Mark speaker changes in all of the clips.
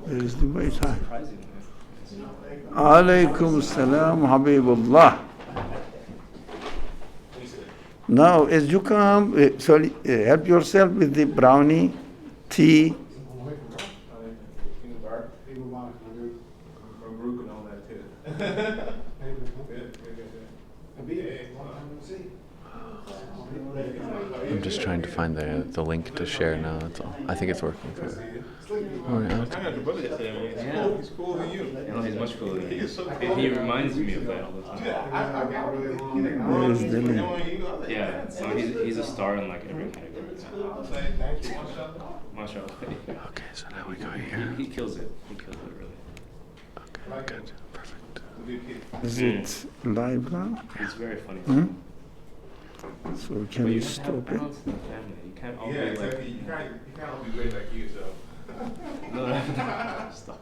Speaker 1: Where is the Wi-Fi? Alaykum salam, Habibullah. Now, as you come, help yourself with the brownie, tea.
Speaker 2: I'm just trying to find the link to share now. That's all. I think it's working. Oh, yeah.
Speaker 3: He's cooler than you. No, he's much cooler than you. He reminds me of that all the time.
Speaker 1: Where is the link?
Speaker 3: Yeah, so he's a star in like every category. Mashallah.
Speaker 2: Okay, so now we go here.
Speaker 3: He kills it. He kills it really.
Speaker 2: Okay, good. Perfect.
Speaker 1: Is it live now?
Speaker 3: It's very funny.
Speaker 1: So can you stop it?
Speaker 3: You can't all be
Speaker 4: Yeah,
Speaker 3: like.
Speaker 4: exactly. You can't all be great like you, so.
Speaker 3: No, stop.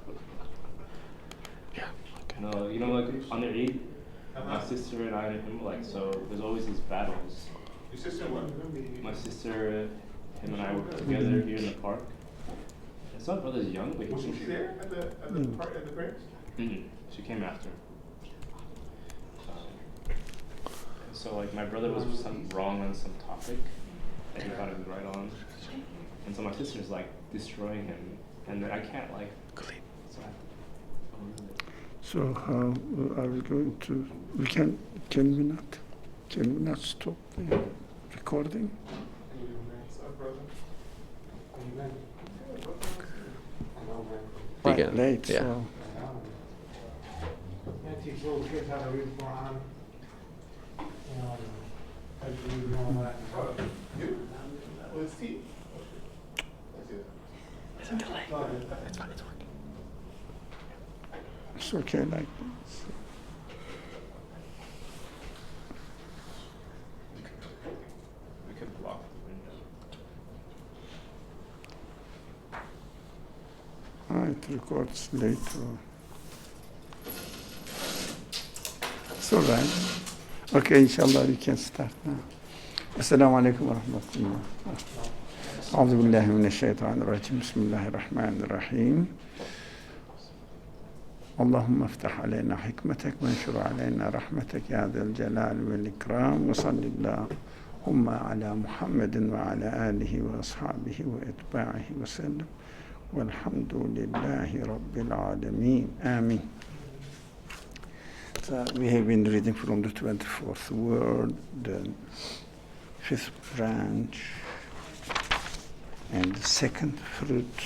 Speaker 2: Yeah. Okay.
Speaker 3: No, you know, like on the Eid, my sister and I and him, like, so there's always these battles.
Speaker 4: Your sister what?
Speaker 3: My sister, him and I were together here in the park. And my brother's young, but
Speaker 4: Was she there at the park at the grapes?
Speaker 3: She came after. So like my brother was wrong on some topic that he thought he was right on, and so my sister's like destroying him, and I can't like.
Speaker 1: So how are we going to? Can we not stop the recording?
Speaker 2: Begin.
Speaker 1: Late,
Speaker 2: Yeah.
Speaker 1: so.
Speaker 5: teach little kids how to read the Quran. How to read and all that.
Speaker 4: You? Well, it's tea.
Speaker 2: It's a delay. It's fine, it's working.
Speaker 1: It's okay like this.
Speaker 3: We could block the window.
Speaker 1: It records later. It's all right. Okay, inshallah, we can start now. Assalamu alaikum wa rahmatullah. أعوذ بالله من الشيطان الرجيم بسم الله الرحمن الرحيم اللهم افتح علينا حكمتك وانشر علينا رحمتك يا ذا الجلال والإكرام وصل اللهم على محمد وعلى آله وأصحابه وأتباعه وسلم والحمد لله رب العالمين آمين. So we have been reading from the 24th word, the 5th branch, and the second fruit.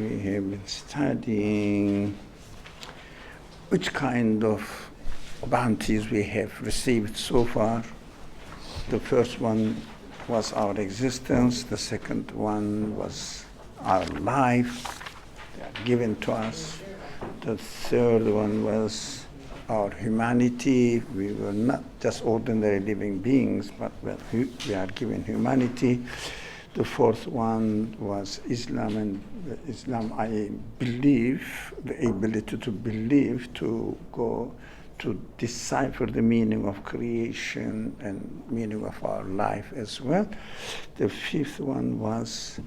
Speaker 1: We have been studying which kind of bounties we have received so far. The first one was our existence. The second one was our life given to us. The third one was our humanity. We were not just ordinary living beings, but we are given humanity. The fourth one was Islam, and Islam, I believe, the ability to believe, to go to decipher the meaning of creation and meaning of our life as well. The fifth one was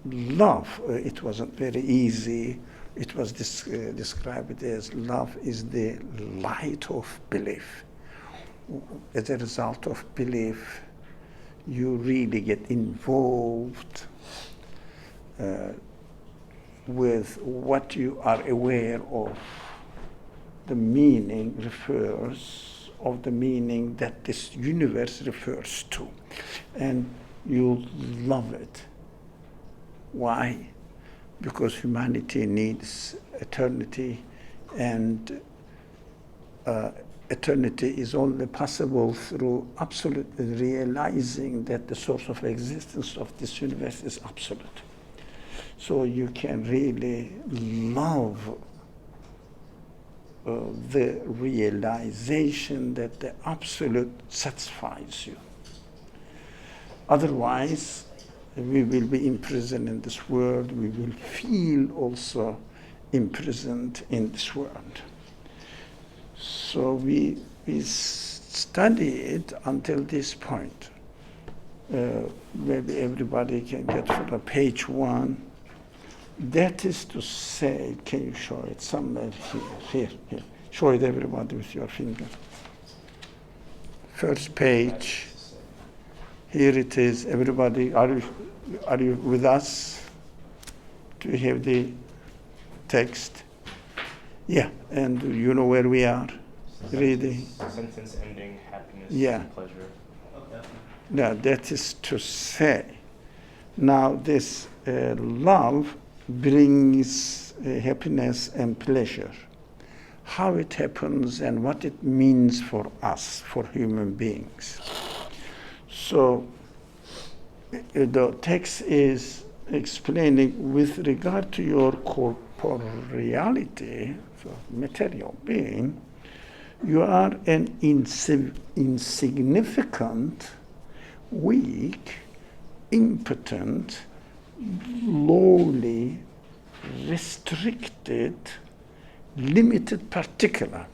Speaker 1: love. It wasn't very easy. It was described as love is the light of belief. As a result of belief, you really get involved with what you are aware of. The meaning refers of the meaning that this universe refers to, and you love it. Why? Because humanity needs eternity, and eternity is only possible through absolutely realizing that the source of existence of this universe is absolute. So you can really love the realization that the absolute satisfies you. Otherwise, we will be imprisoned in this world. We will feel also imprisoned in this world. So we studied until this point. Maybe everybody can get from page 1. That is to say, can you show it somewhere here. Show it everybody with your finger. First page. Here it is. Everybody, are you with us? Do you have the text? Yeah, and you know where we are? Reading.
Speaker 3: Sentence ending, happiness
Speaker 1: Yeah.
Speaker 3: and pleasure.
Speaker 1: Now, that is to say, now this love brings happiness and pleasure. How it happens and what it means for us, for human beings. So, the text is explaining with regard to your corporeality, so material being, you are an insignificant, weak, impotent, lowly, restricted, limited particular,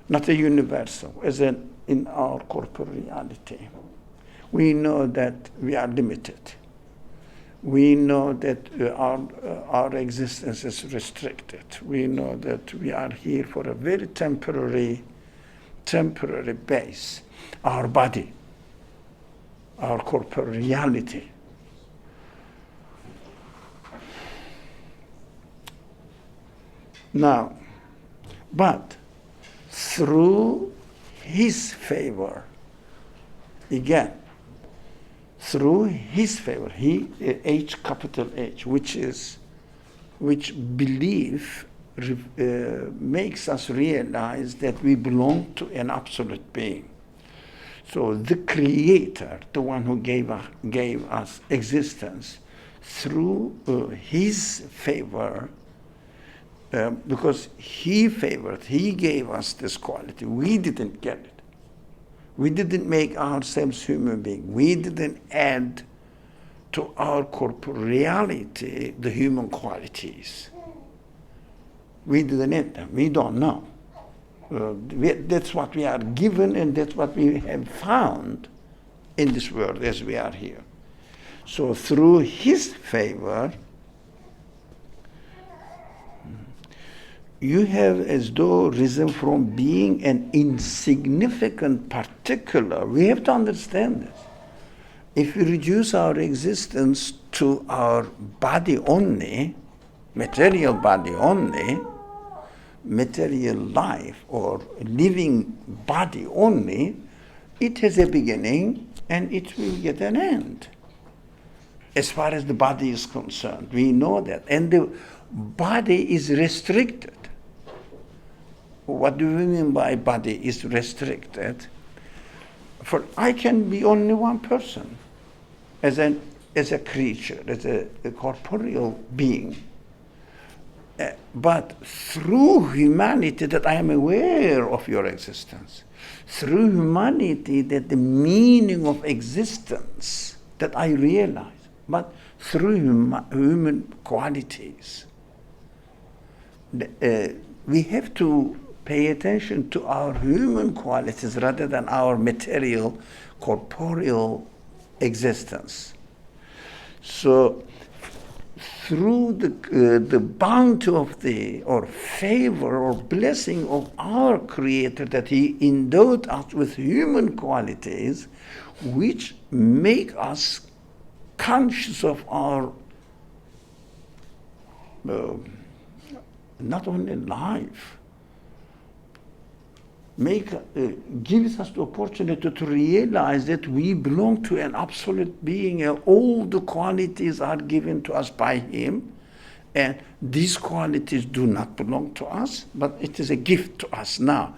Speaker 1: not a universal, as in our corporeality. We know that we are limited. We know that our existence is restricted. We know that we are here for a very temporary base. Our body, our corporeality. Now, but through his favor, again, through his favor, H, capital H, which belief makes us realize that we belong to an absolute being. So the Creator, the one who gave us existence, through his favor, because he gave us this quality. We didn't get it. We didn't make ourselves human beings. We didn't add to our corporeality the human qualities. We didn't add them. We don't know. That's what we are given, and that's what we have found in this world as we are here. So through his favor, you have as though risen from being an insignificant particular. We have to understand this. If we reduce our existence to our body only, material body only, material life or living body only, it has a beginning and it will get an end. As far as the body is concerned, we know that. And the body is restricted. What do we mean by body is restricted? For I can be only one person, as a creature, as a corporeal being. But through humanity, that I am aware of your existence. Through humanity, that the meaning of existence that I realize. But through human qualities, we have to pay attention to our human qualities rather than our material, corporeal existence. So, through the bounty of or favor or blessing of our Creator, that He endowed us with human qualities, which make us conscious of our not only life, gives us the opportunity to realize that we belong to an absolute being, and all the qualities are given to us by Him, and these qualities do not belong to us, but it is a gift to us now.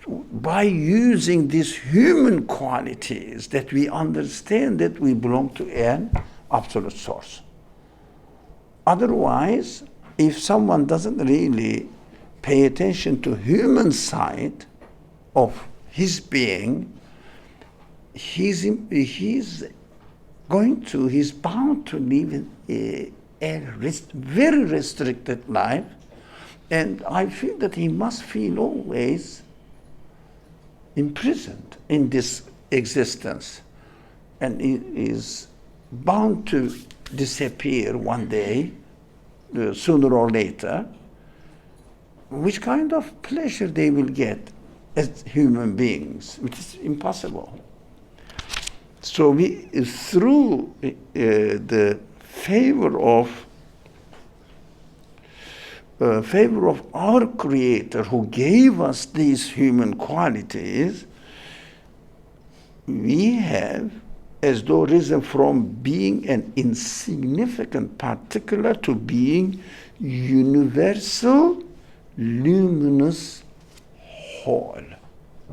Speaker 1: By using these human qualities, that we understand that we belong to an absolute source. Otherwise, if someone doesn't really pay attention to human side of his being, he's bound to live a very restricted life, and I feel that he must feel always imprisoned in this existence, and he is bound to disappear one day sooner or later, which kind of pleasure they will get as human beings, which is impossible. So through the favor of our Creator who gave us these human qualities, we have as though risen from being an insignificant particular to being universal, luminous whole.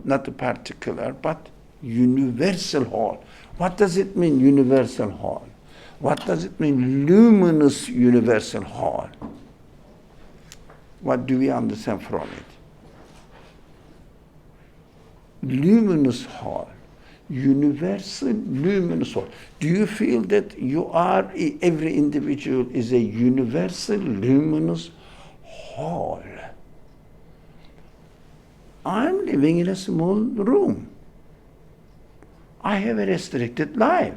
Speaker 1: Not a particular, but universal whole. What does it mean, universal whole? What does it mean, luminous universal whole? What do we understand from it? Luminous whole. Universal luminous whole. Do you feel that you are, every individual is a universal luminous whole? I'm living in a small room. I have a restricted life.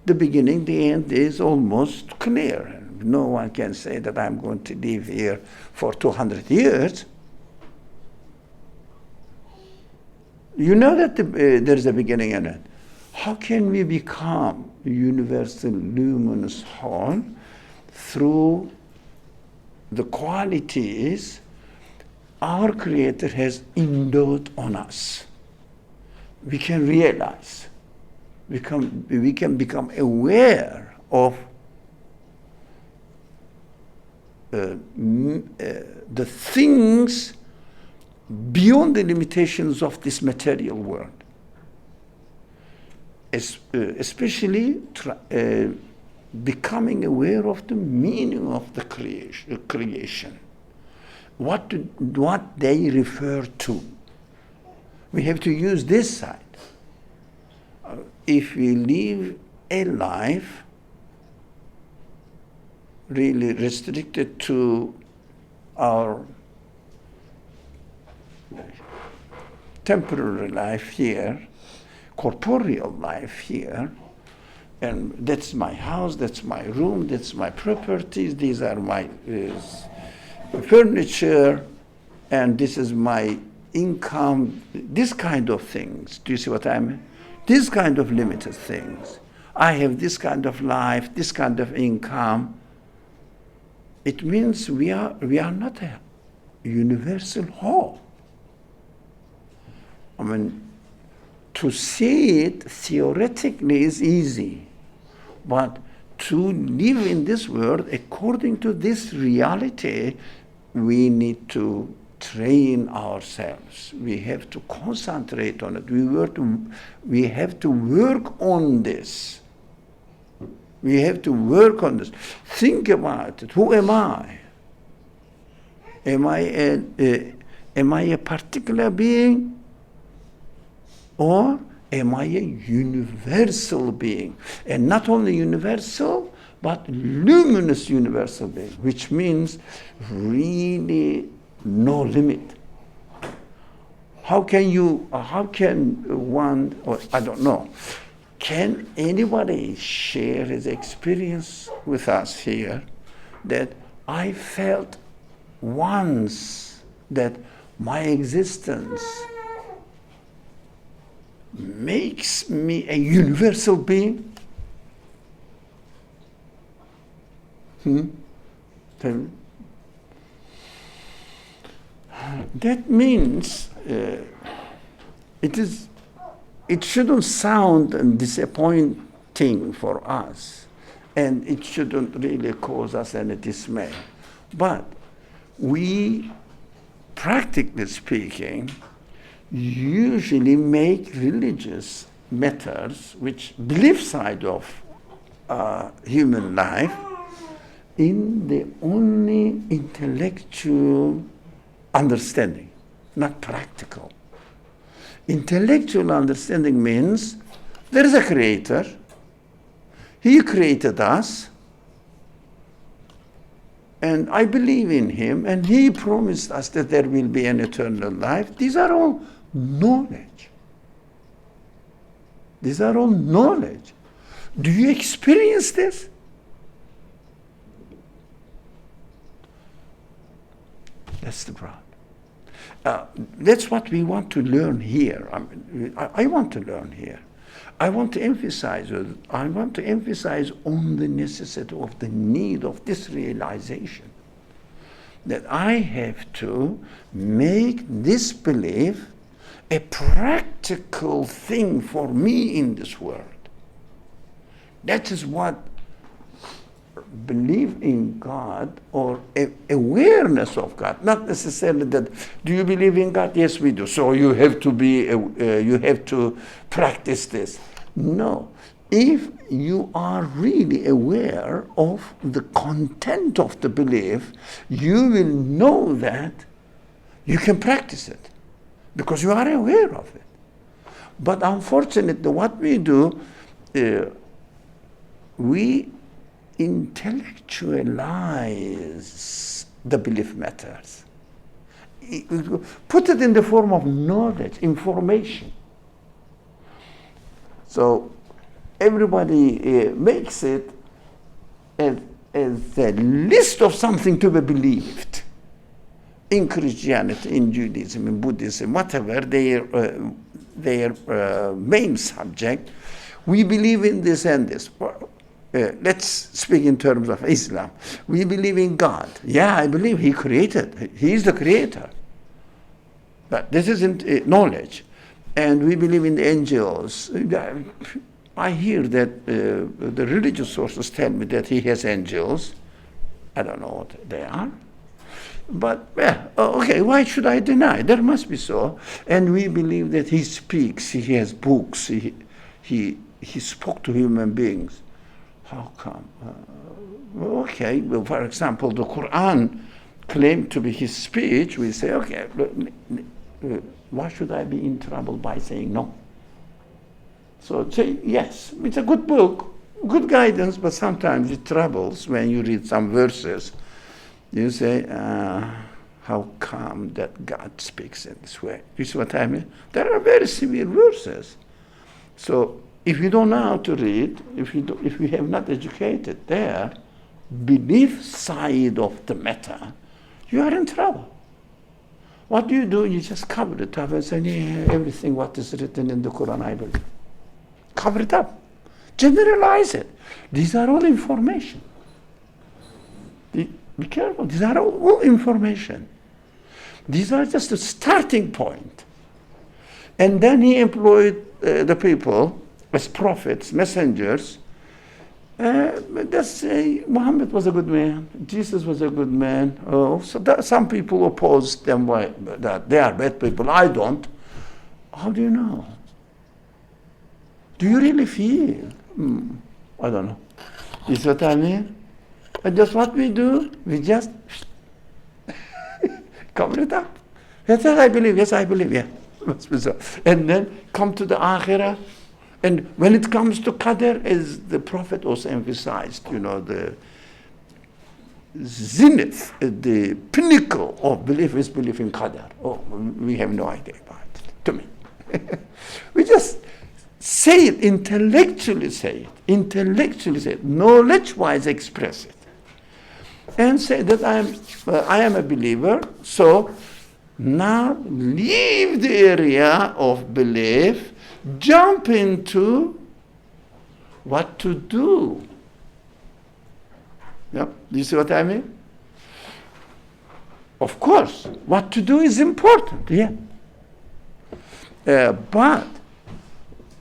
Speaker 1: The beginning, the end is almost clear. No one can say that I'm going to live here for 200 years. You know that there's a beginning and end. How can we become universal luminous whole? Through the qualities our Creator has endowed on us. We can realize, we can become aware of the things beyond the limitations of this material world. Especially becoming aware of the meaning of the creation. What they refer to. We have to use this side. If we live a life really restricted to our temporary life here, corporeal life here, and that's my house, that's my room, that's my properties, these are my furniture, and this is my income, this kind of things. Do you see what I mean? This kind of limited things. I have this kind of life, this kind of income. It means we are not a universal whole. I mean, to see it theoretically is easy, but to live in this world according to this reality, we need to train ourselves. We have to concentrate on it. We have to work on this. We have to work on this. Think about it. Who am I? Am I a particular being? Or am I a universal being? And not only universal, but luminous universal being, which means really no limit. How can one, or I don't know, can anybody share his experience with us here that I felt once that my existence makes me a universal being? Tell me. That means it shouldn't sound disappointing for us, and it shouldn't really cause us any dismay. But we, practically speaking, usually make religious matters, which belief side of human life, in the only intellectual understanding, not practical. Intellectual understanding means there is a creator, he created us, and I believe in him, and he promised us that there will be an eternal life. These are all knowledge. These are all knowledge. Do you experience this? That's the problem. That's what we want to learn here. I want to learn here. I want to emphasize on the necessity of the need of this realization that I have to make this belief a practical thing for me in this world. That is what belief in God or awareness of God, not necessarily that, do you believe in God? Yes, we do. So you have to practice this. No. If you are really aware of the content of the belief, you will know that you can practice it because you are aware of it. But unfortunately, what we do, we intellectualize the belief matters. Put it in the form of knowledge, information. So everybody makes it as a list of something to be believed. In Christianity, in Judaism, in Buddhism, whatever their main subject, we believe in this and this. Let's speak in terms of Islam. We believe in God. Yeah, I believe He created. He is the creator. But this isn't knowledge. And we believe in the angels. I hear that the religious sources tell me that He has angels. I don't know what they are. But, okay, why should I deny? There must be so. And we believe that He speaks. He has books. He spoke to human beings. How come? Okay, well, for example, the Quran claimed to be His speech. We say, okay, why should I be in trouble by saying no? So say, yes, it's a good book, good guidance, but sometimes it troubles when you read some verses. You say, how come that God speaks in this way? You see what I mean? There are very severe verses. So if you don't know how to read, if you have not educated their belief side of the matter, you are in trouble. What do? You just cover it up and say, yeah, everything what is written in the Quran, I believe. Cover it up. Generalize it. These are all information. Be careful. These are all information. These are just a starting point. And then He employed the people as prophets, messengers. Let's say Muhammad was a good man. Jesus was a good man. Some people opposed them that they are bad people. I don't. How do you know? Do you really feel? I don't know. You see what I mean? And just what we do, we just cover it up. Yes, I believe. Yes, I believe. Yeah, must be so. And then come to the Akhirah. And when it comes to Qadr, as the Prophet also emphasized, the zenith, the pinnacle of belief is belief in Qadr. Oh, we have no idea about it, to me. We just say it, intellectually say it, knowledge-wise express it. And say that I am a believer, so now leave the area of belief, jump into what to do. Yep. Do you see what I mean? Of course, what to do is important, yeah. But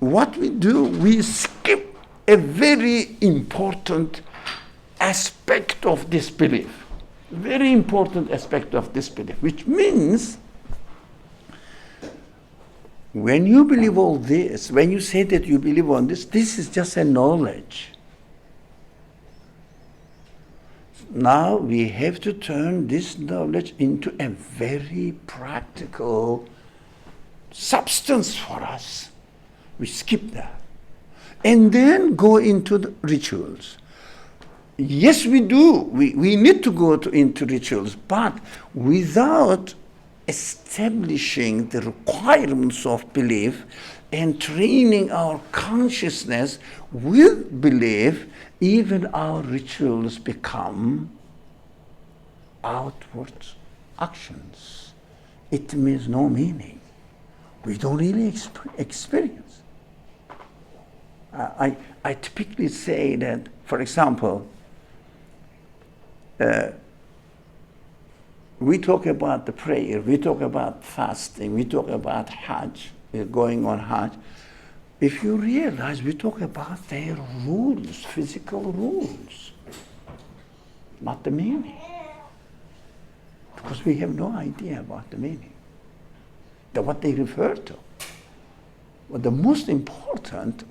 Speaker 1: what we do, we skip a very important aspect of this belief. Very important aspect of this belief, which means when you believe all this, when you say that you believe on this, this is just a knowledge. Now we have to turn this knowledge into a very practical substance for us. We skip that. And then go into the rituals. Yes, we do. We need to go into rituals, but without establishing the requirements of belief and training our consciousness with belief, even our rituals become outward actions, it means no meaning. We don't really experience. I typically say that, for example, we talk about the prayer, we talk about fasting, we talk about Hajj, going on Hajj. If you realize, we talk about their rules, physical rules, not the meaning. Because we have no idea about the meaning, what they refer to. But the most important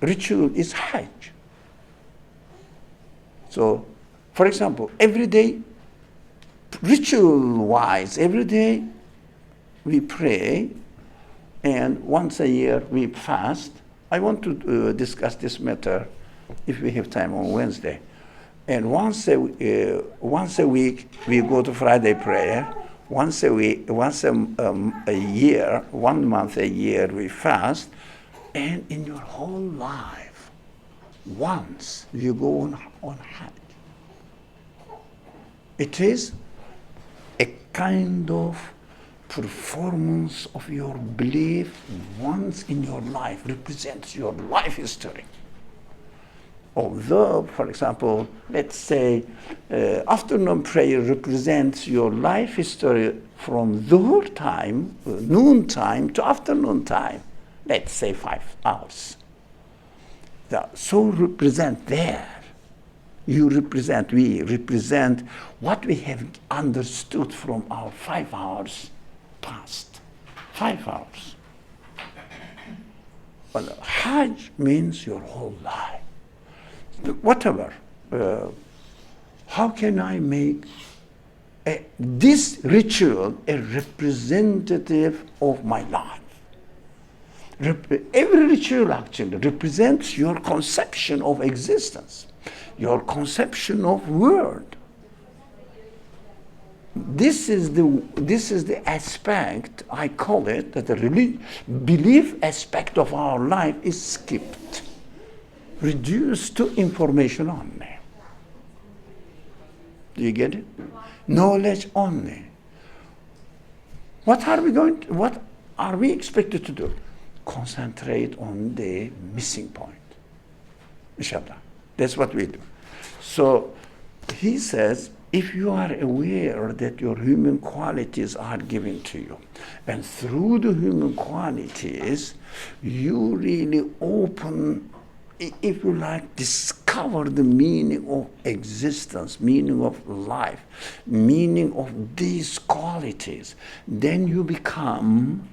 Speaker 1: ritual is Hajj. So, for example, every day, ritual-wise, every day we pray, and once a year we fast. I want to discuss this matter if we have time on Wednesday. And once a week we go to Friday prayer. Once a year, 1 month a year we fast. And in your whole life, once you go on Hajj. It is a kind of performance of your belief once in your life, represents your life history. Although, for example, let's say afternoon prayer represents your life history from dhuhr time, noon time, to afternoon time, let's say 5 hours. So represent there. We represent what we have understood from our 5 hours past. 5 hours. But Hajj means your whole life. Whatever. How can I make this ritual a representative of my life? Every ritual actually represents your conception of existence, your conception of world. This is the aspect, I call it, that the belief aspect of our life is skipped, reduced to information only. Do you get it? Knowledge only. What are we expected to do? Concentrate on the missing point. Inshallah. That's what we do. So he says, if you are aware that your human qualities are given to you, and through the human qualities, you really open, if you like, discover the meaning of existence, meaning of life, meaning of these qualities, then you become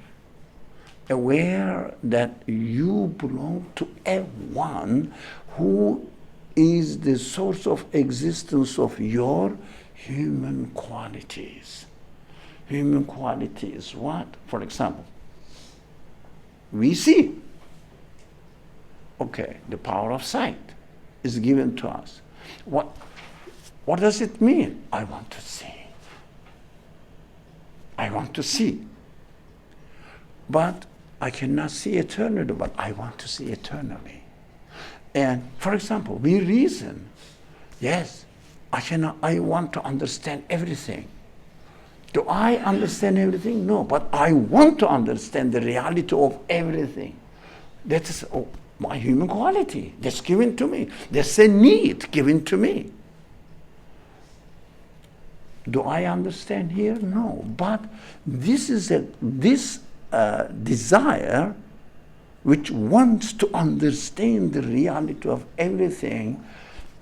Speaker 1: aware that you belong to a one who is the source of existence of your human qualities. Human quality is what? For example, we see. Okay, the power of sight is given to us. What does it mean? I want to see. I want to see. But I cannot see eternally, but I want to see eternally. And for example, we reason. Yes, I want to understand everything. Do I understand everything? No, but I want to understand the reality of everything. That is my human quality. That's given to me. That's a need given to me. Do I understand here? No. But this desire which wants to understand the reality of everything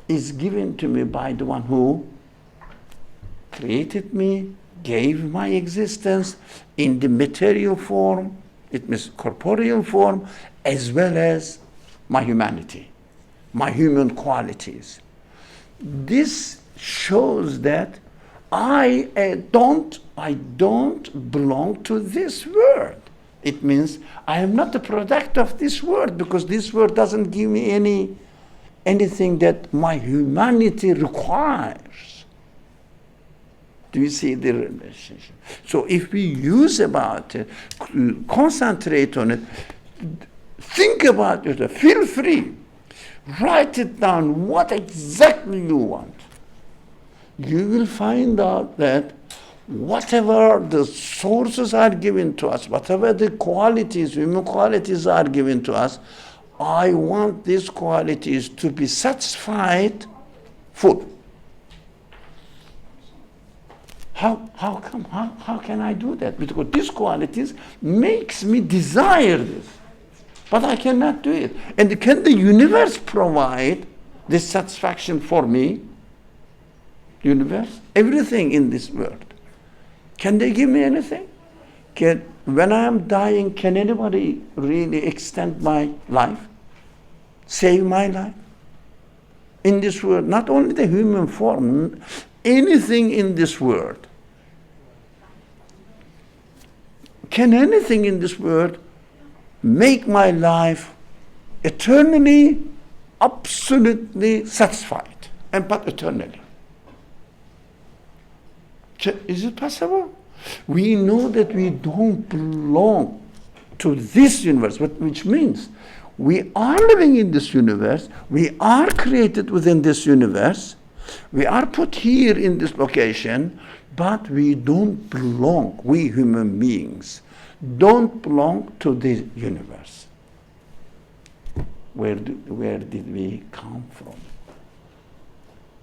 Speaker 1: is given to me by the one who created me, gave my existence in the material form, it means corporeal form, as well as my humanity, my human qualities. This shows that I don't belong to this world. It means I am not a product of this world, because this world doesn't give me anything that my humanity requires. Do you see the relationship? So if we use about it, concentrate on it, think about it, feel free. Write it down, what exactly you want. You will find out that whatever the sources are given to us, whatever the qualities, human qualities are given to us, I want these qualities to be satisfied full. How come? How can I do that? Because these qualities makes me desire this. But I cannot do it. And can the universe provide this satisfaction for me? Universe? Everything in this world. Can they give me anything? When I am dying, can anybody really extend my life? Save my life? In this world, not only the human form, anything in this world. Can anything in this world make my life eternally, absolutely satisfied, but eternally? Is it possible? We know that we don't belong to this universe, which means we are living in this universe, we are created within this universe, we are put here in this location, but we don't belong, we human beings, don't belong to this universe. Where did we come from?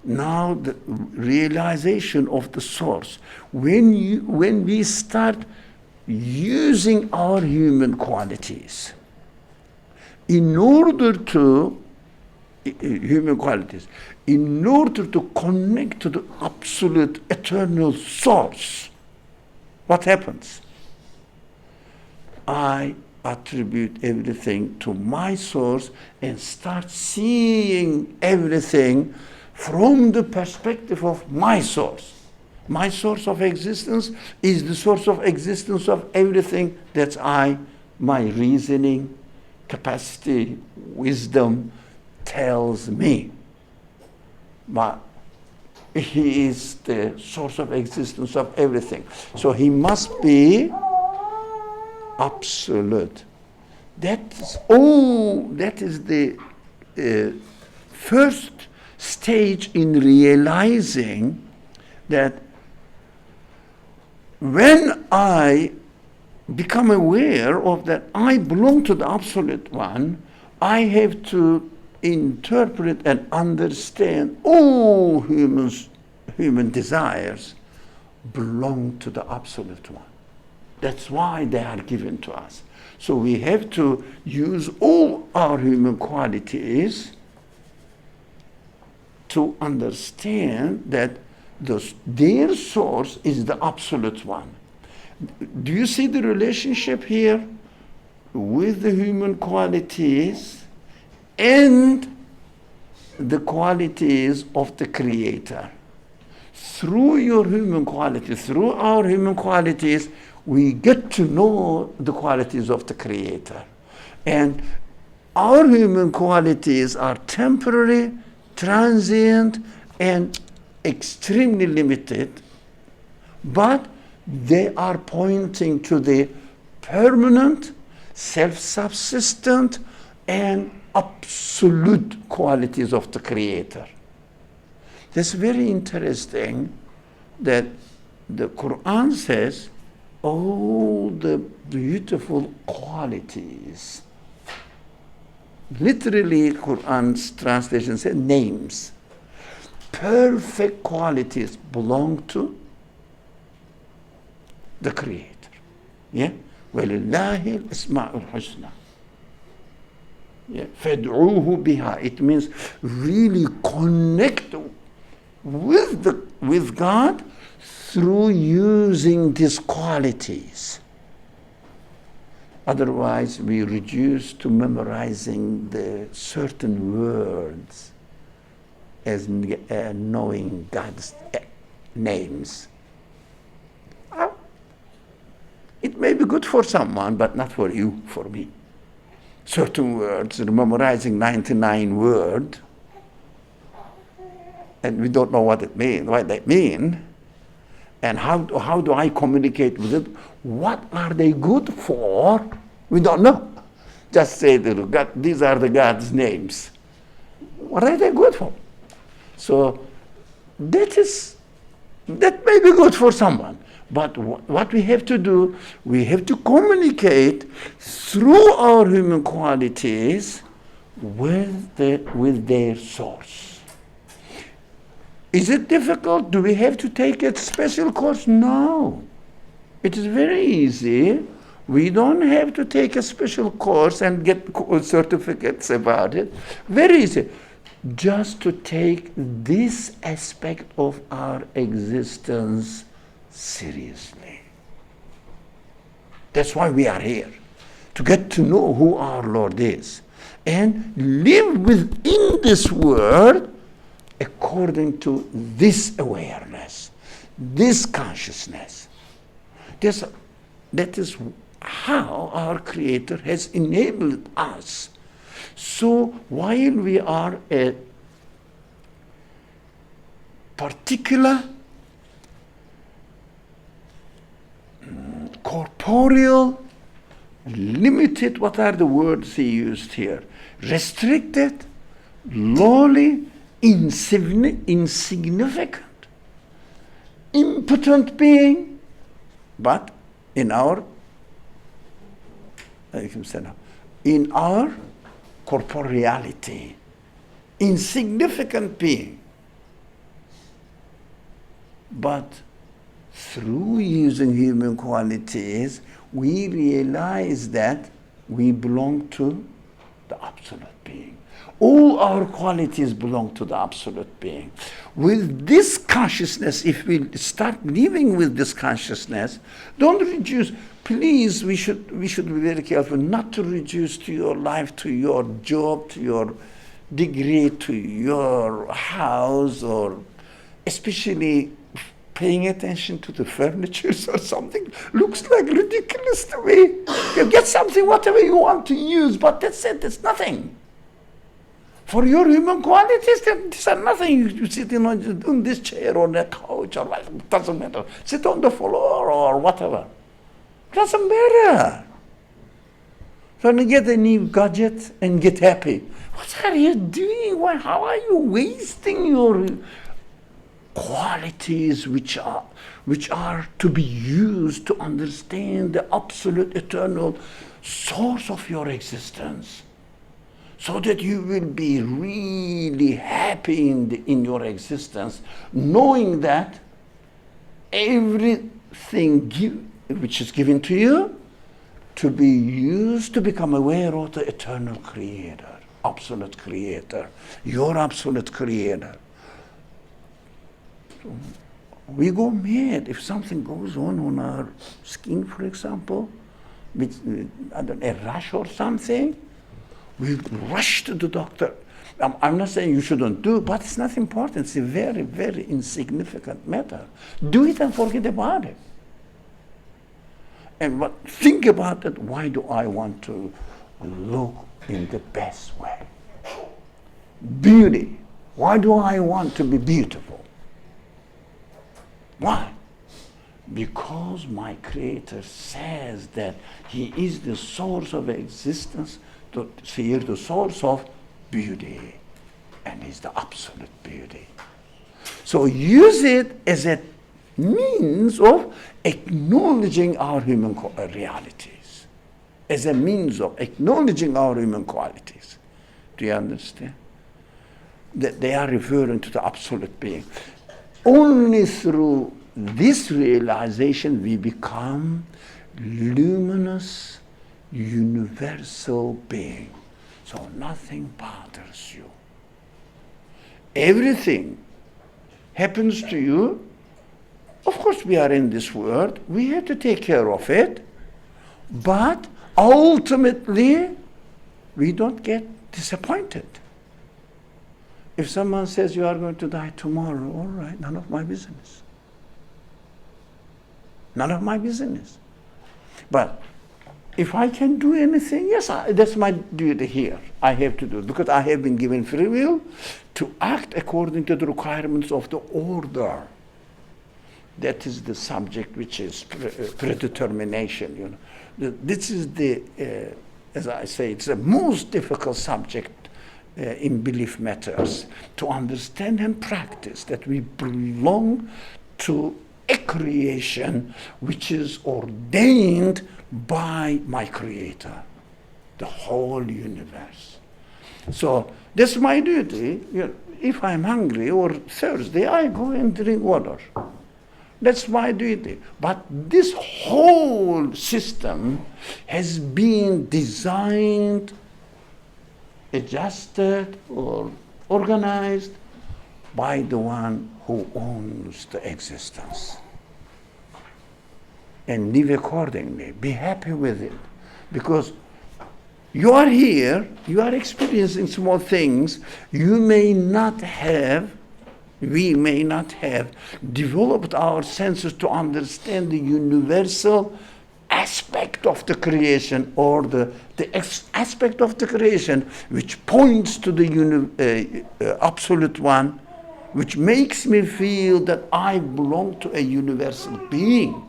Speaker 1: Now the realization of the source. When we start using our human qualities in order to connect to the absolute eternal source, what happens? I attribute everything to my source and start seeing everything from the perspective of my source. My source of existence is the source of existence of everything that's my reasoning, capacity, wisdom tells me. But he is the source of existence of everything. So he must be absolute. That is the first stage in realizing that when I become aware of that I belong to the absolute one, I have to interpret and understand all human desires belong to the absolute one. That's why they are given to us. So we have to use all our human qualities to understand that their source is the absolute one. Do you see the relationship here with the human qualities and the qualities of the Creator? Through your human qualities, through our human qualities, we get to know the qualities of the Creator. And our human qualities are temporary, transient, and extremely limited, but they are pointing to the permanent, self-subsistent, and absolute qualities of the Creator. That's very interesting that the Quran says all the beautiful qualities. Literally, Quran's translation says names. Perfect qualities belong to the Creator. Yeah? وَلِلَّهِ الْأَسْمَاءُ الْحُسْنَى. Yeah. فَادْعُوهُ بِهَا. It means really connect with God through using these qualities. Otherwise, we reduce to memorizing the certain words as knowing God's names. It may be good for someone, but not for you, for me. Certain words, memorizing 99 words, and we don't know what they mean, and how do I communicate with it? What are they good for? We don't know. Just say that God, these are the God's names. what are they good for? So that may be good for someone. But what we have to do, we have to communicate through our human qualities with their source. Is it difficult? Do we have to take a special course? No. It is very easy. We don't have to take a special course and get certificates about it. Very easy. Just to take this aspect of our existence seriously. That's why we are here, to get to know who our Lord is and live within this world according to this awareness, this consciousness. That is how our Creator has enabled us. So while we are a particular corporeal, limited, what are the words he used here? Restricted, lowly, insignificant, impotent being, but in our corporeality, insignificant being. But through using human qualities, we realize that we belong to the absolute being. All our qualities belong to the absolute being. With this consciousness, if we start living with this consciousness, don't reduce. Please, we should be very careful not to reduce to your life, to your job, to your degree, to your house, or especially paying attention to the furniture or something. Looks like ridiculous to me. You get something, whatever you want to use, but that's it, it's nothing. For your human qualities, these are nothing. You sit in this chair or that couch or what, it doesn't matter. Sit on the floor or whatever. It doesn't matter. So you get a new gadget and get happy. What are you doing? How are you wasting your qualities which are to be used to understand the absolute eternal source of your existence, so that you will be really happy in your existence, knowing that everything which is given to you to be used to become aware of the eternal Creator, absolute Creator, your absolute Creator. We go mad if something goes on our skin, for example, with a rash or something. We rush to the doctor. I'm not saying you shouldn't do, but it's not important. It's a very, very insignificant matter. Do it and forget about it. And think about it. Why do I want to look in the best way? Beauty. Why do I want to be beautiful? Why? Because my Creator says that He is the source of existence, the source of beauty, and He's the absolute beauty. So use it as a means of acknowledging our human realities, as a means of acknowledging our human qualities. Do you understand? That they are referring to the absolute being. Only through this realization we become luminous, universal being. So nothing bothers you. Everything happens to you. Of course, we are in this world. We have to take care of it. But ultimately, we don't get disappointed. If someone says you are going to die tomorrow, all right, none of my business. None of my business. But if I can do anything, yes, that's my duty here. I have to do it because I have been given free will to act according to the requirements of the order. That is the subject which is predetermination. This is as I say, it's the most difficult subject in belief matters, to understand and practice that we belong to a creation which is ordained by my Creator, the whole universe. So that's my duty. If I'm hungry or thirsty, I go and drink water. That's my duty. But this whole system has been designed, adjusted, or organized by the one who owns the existence. And live accordingly. Be happy with it. Because you are here, you are experiencing small things. You may not have, we may not have developed our senses to understand the universal aspect of the creation, or the aspect of the creation which points to the absolute one, which makes me feel that I belong to a universal being.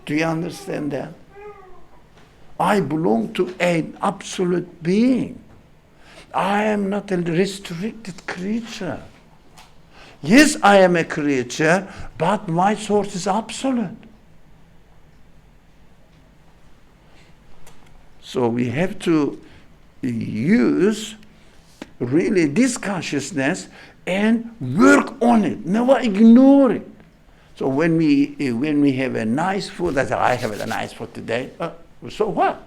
Speaker 1: Do you understand that? I belong to an absolute being. I am not a restricted creature. Yes, I am a creature, but my source is absolute. So we have to use really this consciousness and work on it, never ignore it. So when we have a nice food, I have a nice food today, so what?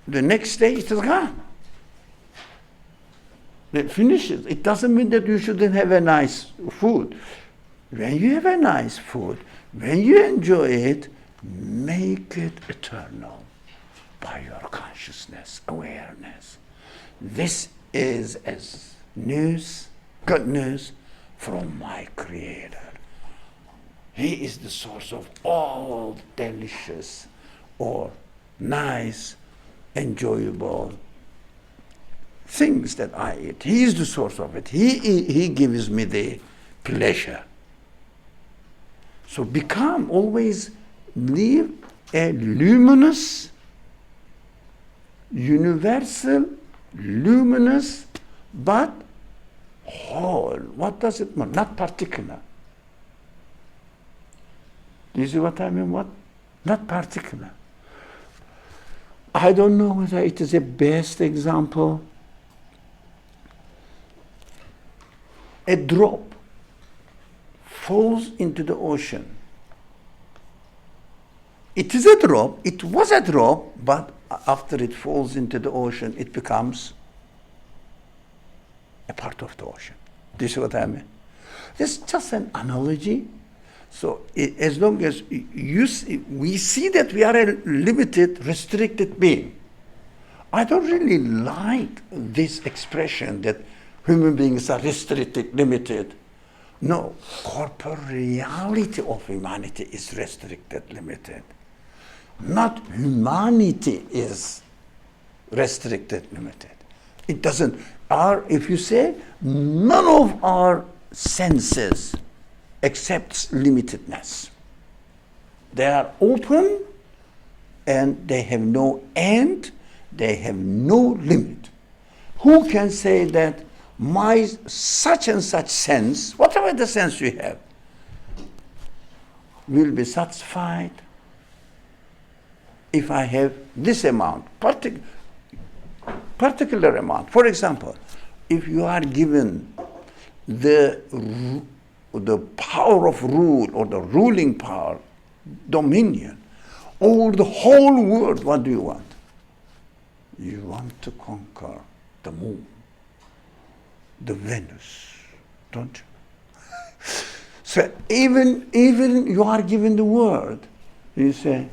Speaker 1: The next day it is gone. It finishes. It doesn't mean that you shouldn't have a nice food. When you have a nice food, when you enjoy it, make it eternal by your consciousness, awareness. This is as news, good news from my Creator. He is the source of all delicious or nice, enjoyable things that I eat. He is the source of it. He gives me the pleasure. So always live a luminous, universal, luminous, but whole. What does it mean? Not particular. Do you see what I mean? What? Not particular. I don't know whether it is the best example. A drop falls into the ocean. It is a drop, it was a drop, but after it falls into the ocean, it becomes a part of the ocean. Do you see what I mean? This is just an analogy. So as long as we see that we are a limited, restricted being. I don't really like this expression that human beings are restricted, limited. No, corporeality of humanity is restricted, limited. Not humanity is restricted, limited. It doesn't, if you say, none of our senses accepts limitedness. They are open and they have no end, they have no limit. Who can say that my such and such sense, whatever the sense you have, will be satisfied if I have this amount, particular amount? For example, if you are given the power of rule, or the ruling power, dominion, over the whole world, what do you want? You want to conquer the moon, the Venus, don't you? So even you are given the world, you say,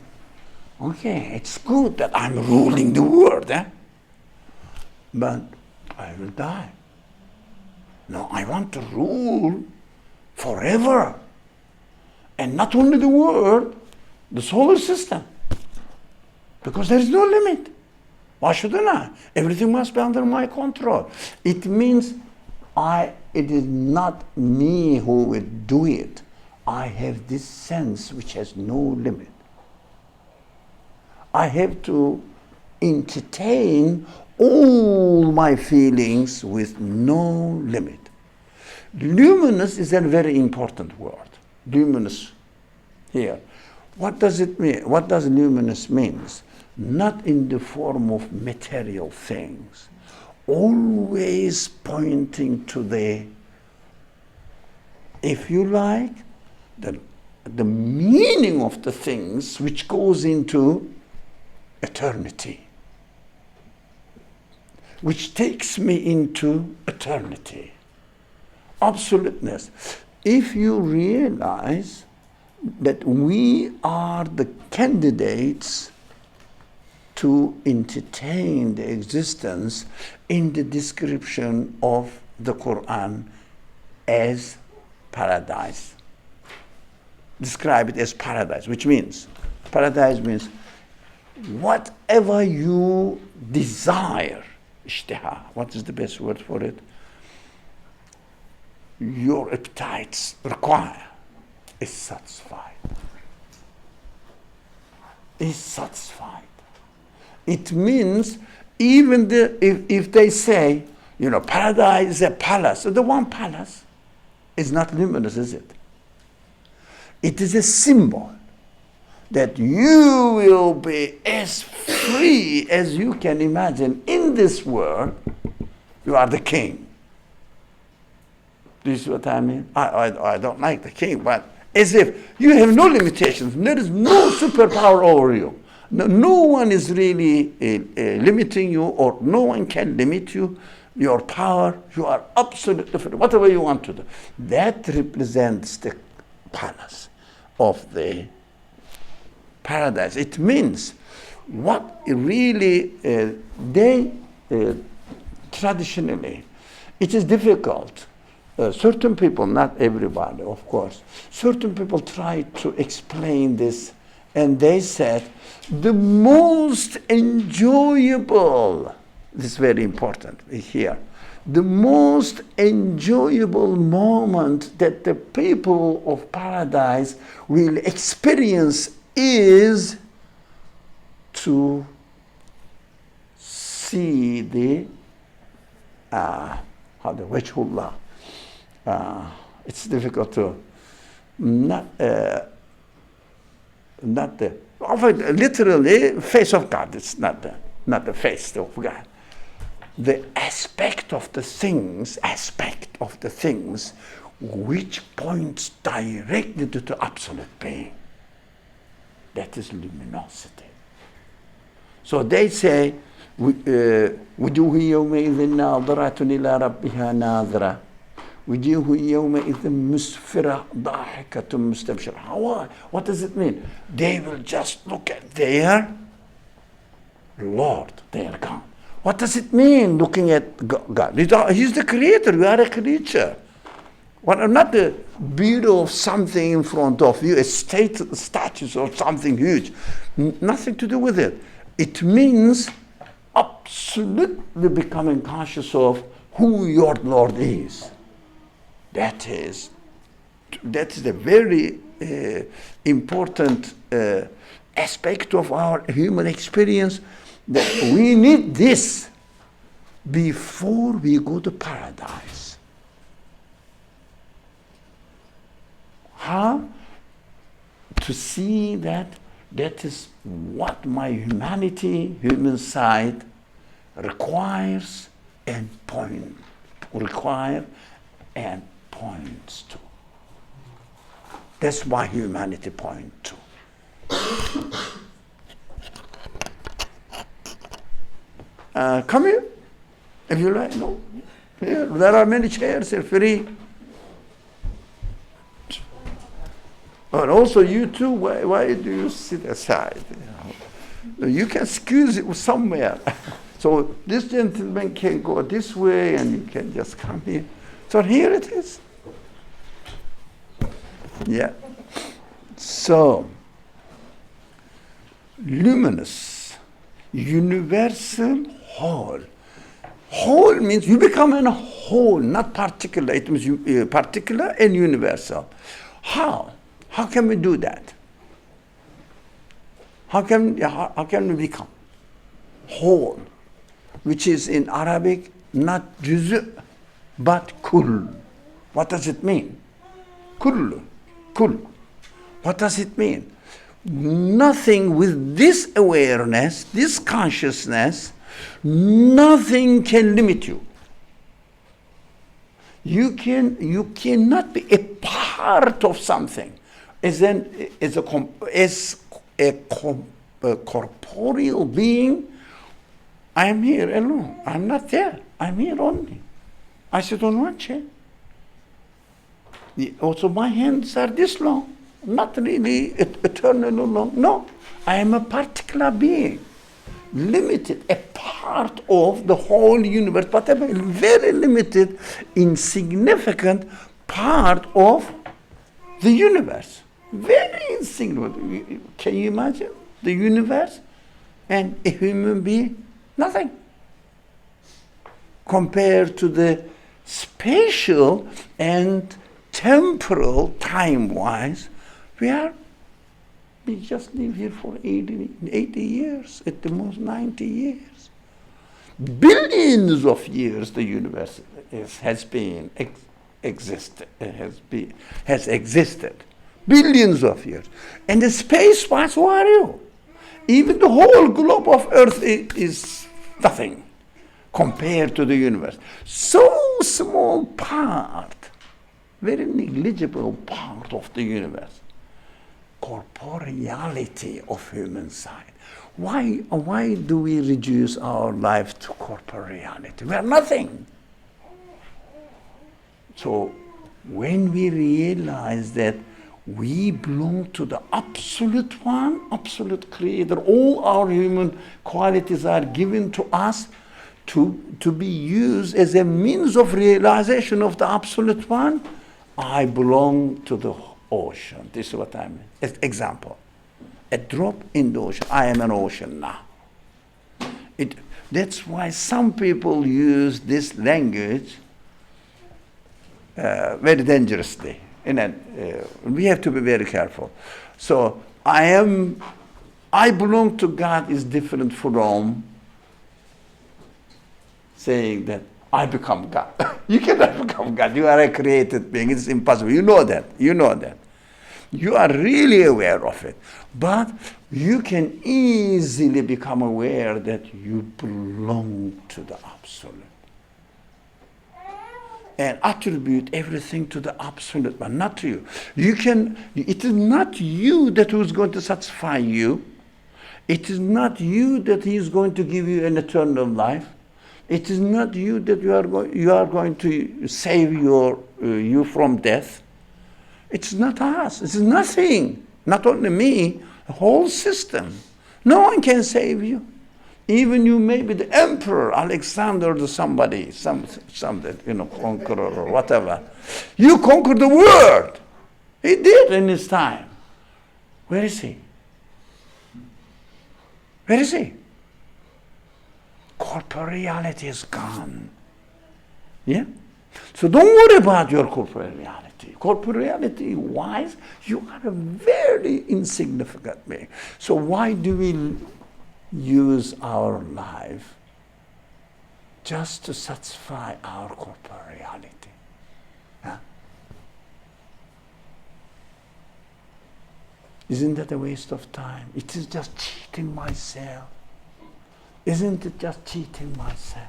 Speaker 1: okay, it's good that I'm ruling the world, but I will die. No, I want to rule forever. And not only the world, the solar system. Because there is no limit. Why shouldn't I? Everything must be under my control. It means it is not me who will do it. I have this sense which has no limit. I have to entertain all my feelings with no limit. Luminous is a very important word. Luminous here. What does it mean? What does luminous means? Not in the form of material things, always pointing to the, if you like, the meaning of the things which goes into eternity, which takes me into eternity. Absoluteness. If you realize that we are the candidates to entertain the existence in the description of the Quran as paradise. Describe it as paradise, which means, paradise means whatever you desire, ishtiha, what is the best word for it? Your appetites require is satisfied. Is satisfied. It means even if they say, paradise is a palace, so the one palace is not luminous, is it? It is a symbol that you will be as free as you can imagine in this world. You are the king. Do you see what I mean? I don't like the king, but as if you have no limitations. There is no superpower over you. No one is really limiting you, or no one can limit you. Your power, you are absolutely free. Whatever you want to do. That represents the palace of the paradise. It means what really they traditionally, it is difficult. Certain people, not everybody, of course, certain people try to explain this, and they said the most enjoyable, this is very important here, the most enjoyable moment that the people of paradise will experience is to see the wajhullah. It's difficult to not the literally face of God. It's not the face of God. The aspect of the things which points directly to the absolute being. That is luminosity. So they say, وجوه يومئذ ناظرة إلى ربها ناظرة وجوه يومئذ مسفرة ضاحكة مستبشرة. What does it mean? They will just look at their Lord, their God. What does it mean looking at God? He's the creator, you are a creature. Not the beauty of something in front of you, a statue or something huge. Nothing to do with it. It means absolutely becoming conscious of who your Lord is. That is a very important aspect of our human experience, that we need this before we go to paradise. How? To see that is what my human side requires and points to. That's why humanity points to. Come here, if you like. No, here there are many chairs. They're free. And also you too. Why do you sit aside? You can excuse it somewhere. So this gentleman can go this way, and you can just come here. So here it is. Yeah. So, luminous, universal, whole. Whole means you become a whole, not particular. It means particular and universal. How? How can we do that? How can we become? whole, which is in Arabic not juz' but kull. What does it mean? Kull. Kull. What does it mean? Nothing with this awareness, this consciousness, nothing can limit you. You cannot be a part of something. As a corporeal being, I am here alone. I'm not there. I'm here only. I sit on one chair. Also, my hands are this long. Not really eternally long. No, I am a particular being, limited, a part of the whole universe, but a very limited, insignificant part of the universe. Very insignificant. Can you imagine the universe and a human being? Nothing. Compared to the spatial and temporal, time-wise, we just live here for 80 years, at the most 90 years. Billions of years the universe has existed. Billions of years. And the space-wise, who are you? Even the whole globe of Earth is nothing compared to the universe. So small part, very negligible part of the universe. Corporeality of human side. Why do we reduce our life to corporeality? We are nothing. So when we realize that we belong to the absolute one, absolute creator, all our human qualities are given to us to be used as a means of realization of the absolute one. I belong to the ocean. This is what I mean. Example, a drop in the ocean. I am an ocean now. That's why some people use this language very dangerously. We have to be very careful. So I belong to God is different from saying that I become God. You cannot become God. You are a created being. It's impossible. You know that. You are really aware of it. But you can easily become aware that you belong to the Absolute. And attribute everything to the Absolute One, not to you. It is not you that who is going to satisfy you. It is not you that He is going to give you an eternal life. It is not you that you are going to save you from death. It's not us. It's nothing. Not only me, the whole system. No one can save you. Even you may be the emperor, Alexander or somebody, some conqueror or whatever. You conquered the world. He did in his time. Where is he? Where is he? Corporeality is gone. Yeah? So don't worry about your corporeality. Corporeality-wise, you are a very insignificant being. So why do we use our life just to satisfy our corporeality? Huh? Isn't that a waste of time? It is just cheating myself. Isn't it just cheating myself?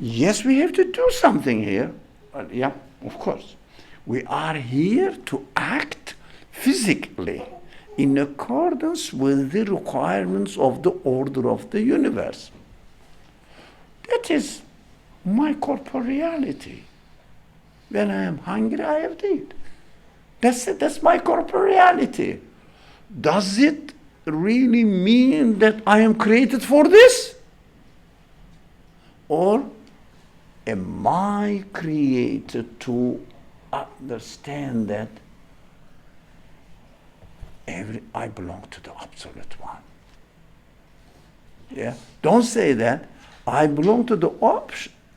Speaker 1: Yes, we have to do something here. Yeah, of course. We are here to act physically in accordance with the requirements of the order of the universe. That is my corporeality. When I am hungry, I have to eat. That's it. That's my corporeality. Does it really mean that I am created for this? Or am I created to understand that I belong to the Absolute One? Yeah. Don't say that. I belong to the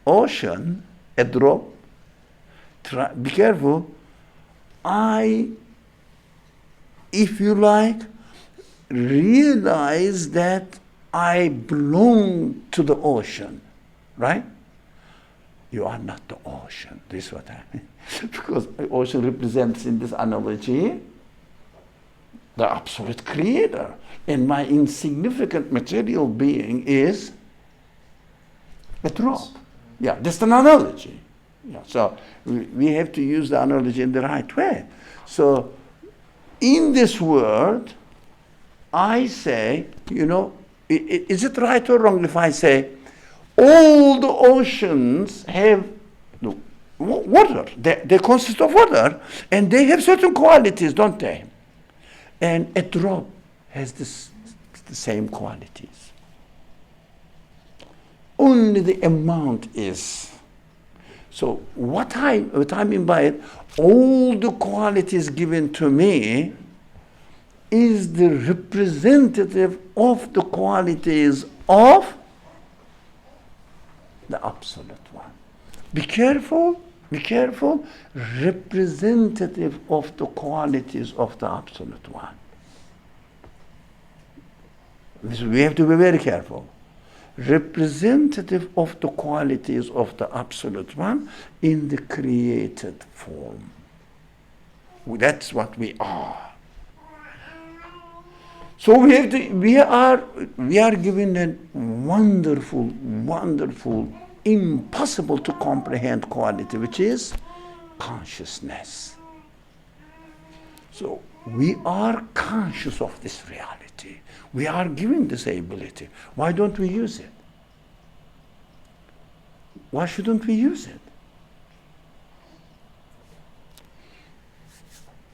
Speaker 1: ocean, a drop. Be careful. If you like, realize that I belong to the ocean, right? You are not the ocean. This is what I mean. Because the ocean represents in this analogy the absolute creator. And my insignificant material being is a drop. Yeah, that's an analogy. Yeah, so we have to use the analogy in the right way. So in this world, I say, is it right or wrong if I say all the oceans have water? They consist of water, and they have certain qualities, don't they? And a drop has the same qualities. Only the amount is. So what I mean by it, all the qualities given to me is the representative of the qualities of the absolute one. Be careful, representative of the qualities of the absolute one. We have to be very careful. Representative of the qualities of the absolute one in the created form. That's what we are. So we are given a wonderful, impossible to comprehend quality, which is consciousness. So we are conscious of this reality. We are given this ability. Why don't we use it? Why shouldn't we use it?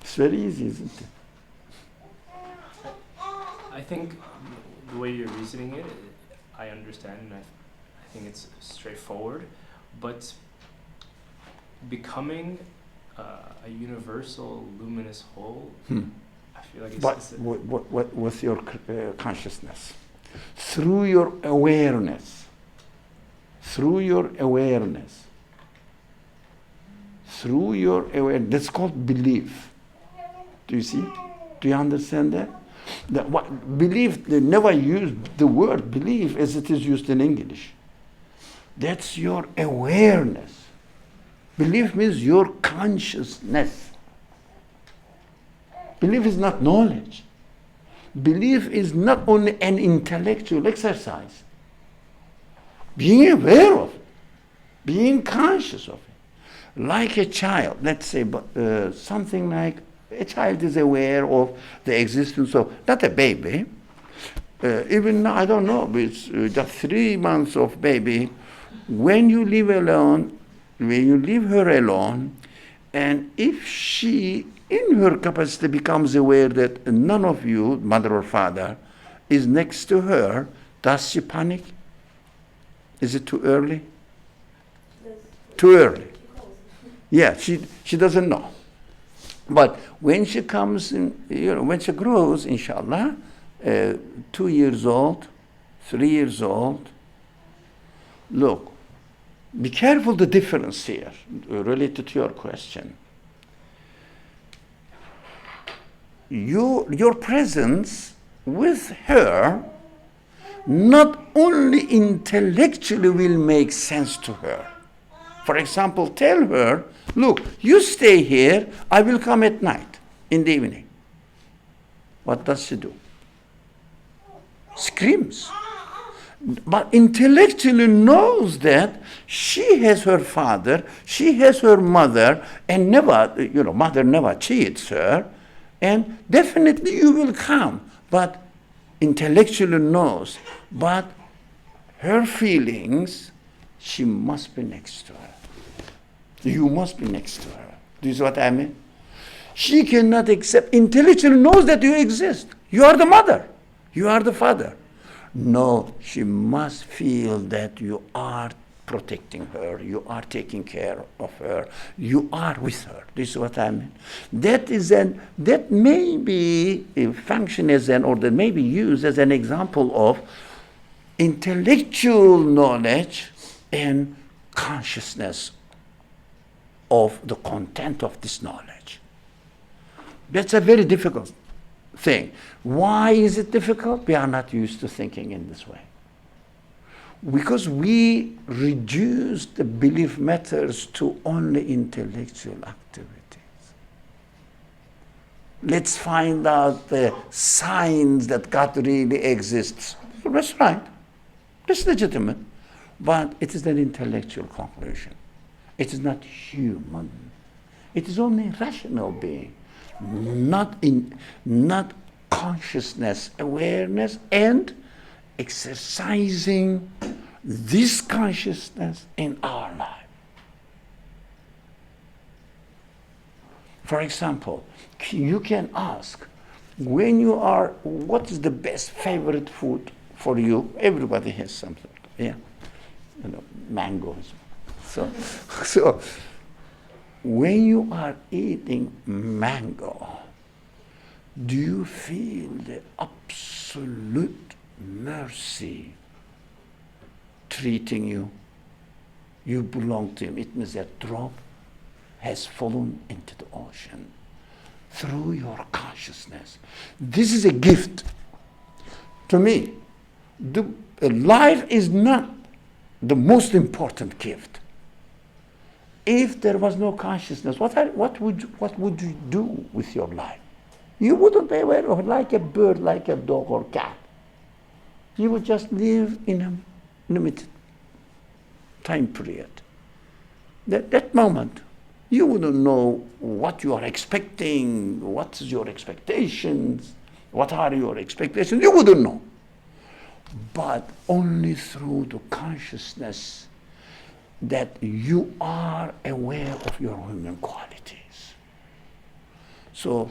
Speaker 1: It's very easy, isn't it?
Speaker 3: I think the way you're reasoning it, I understand, and I think it's straightforward. But becoming a universal luminous whole, I feel like it's
Speaker 1: with your consciousness, through your awareness, that's called belief. Do you see? Do you understand that? Belief, they never use the word belief as it is used in English. That's your awareness. Belief means your consciousness. Belief is not knowledge. Belief is not only an intellectual exercise. Being aware of it, being conscious of it. Like a child, let's say something like a child is aware of the existence of, not a baby, even, I don't know, it's just 3 months of baby, when you live alone, when you leave her alone, and if she, in her capacity, becomes aware that none of you, mother or father, is next to her, does she panic? Is it too early? Too early. Yeah, she doesn't know. But when she comes in, when she grows, inshallah, 2 years old, 3 years old, look, be careful the difference here related to your question. Your presence with her not only intellectually will make sense to her. For example, tell her, look, you stay here, I will come at night, in the evening. What does she do? Screams. But intellectually knows that she has her father, she has her mother, and never, mother never cheats her, and definitely you will come. But intellectually knows, but her feelings, she must be next to her. You must be next to her. Do you see what I mean? She cannot accept, intellectually knows that you exist. You are the mother. You are the father. No, she must feel that you are protecting her, you are taking care of her, you are with her. This is what I mean. That may be function as or that may be used as an example of intellectual knowledge and consciousness of the content of this knowledge. That's a very difficult thing. Why is it difficult? We are not used to thinking in this way. Because we reduce the belief matters to only intellectual activities. Let's find out the signs that God really exists. That's right. It's legitimate. But it is an intellectual conclusion. It is not human. It is only a rational being, not consciousness, awareness, and exercising this consciousness in our life. For example, you can ask, what is the best favorite food for you? Everybody has something, yeah. Mangoes. So when you are eating mango, do you feel the absolute mercy treating you? You belong to him. It means that drop has fallen into the ocean through your consciousness. This is a gift. To me, life is not the most important gift. If there was no consciousness, what would you do with your life? You wouldn't be aware of it, like a bird, like a dog or cat. You would just live in a limited time period. That moment, you wouldn't know what you are expecting, what is your expectations, what are your expectations, you wouldn't know. But only through the consciousness that you are aware of your human qualities. So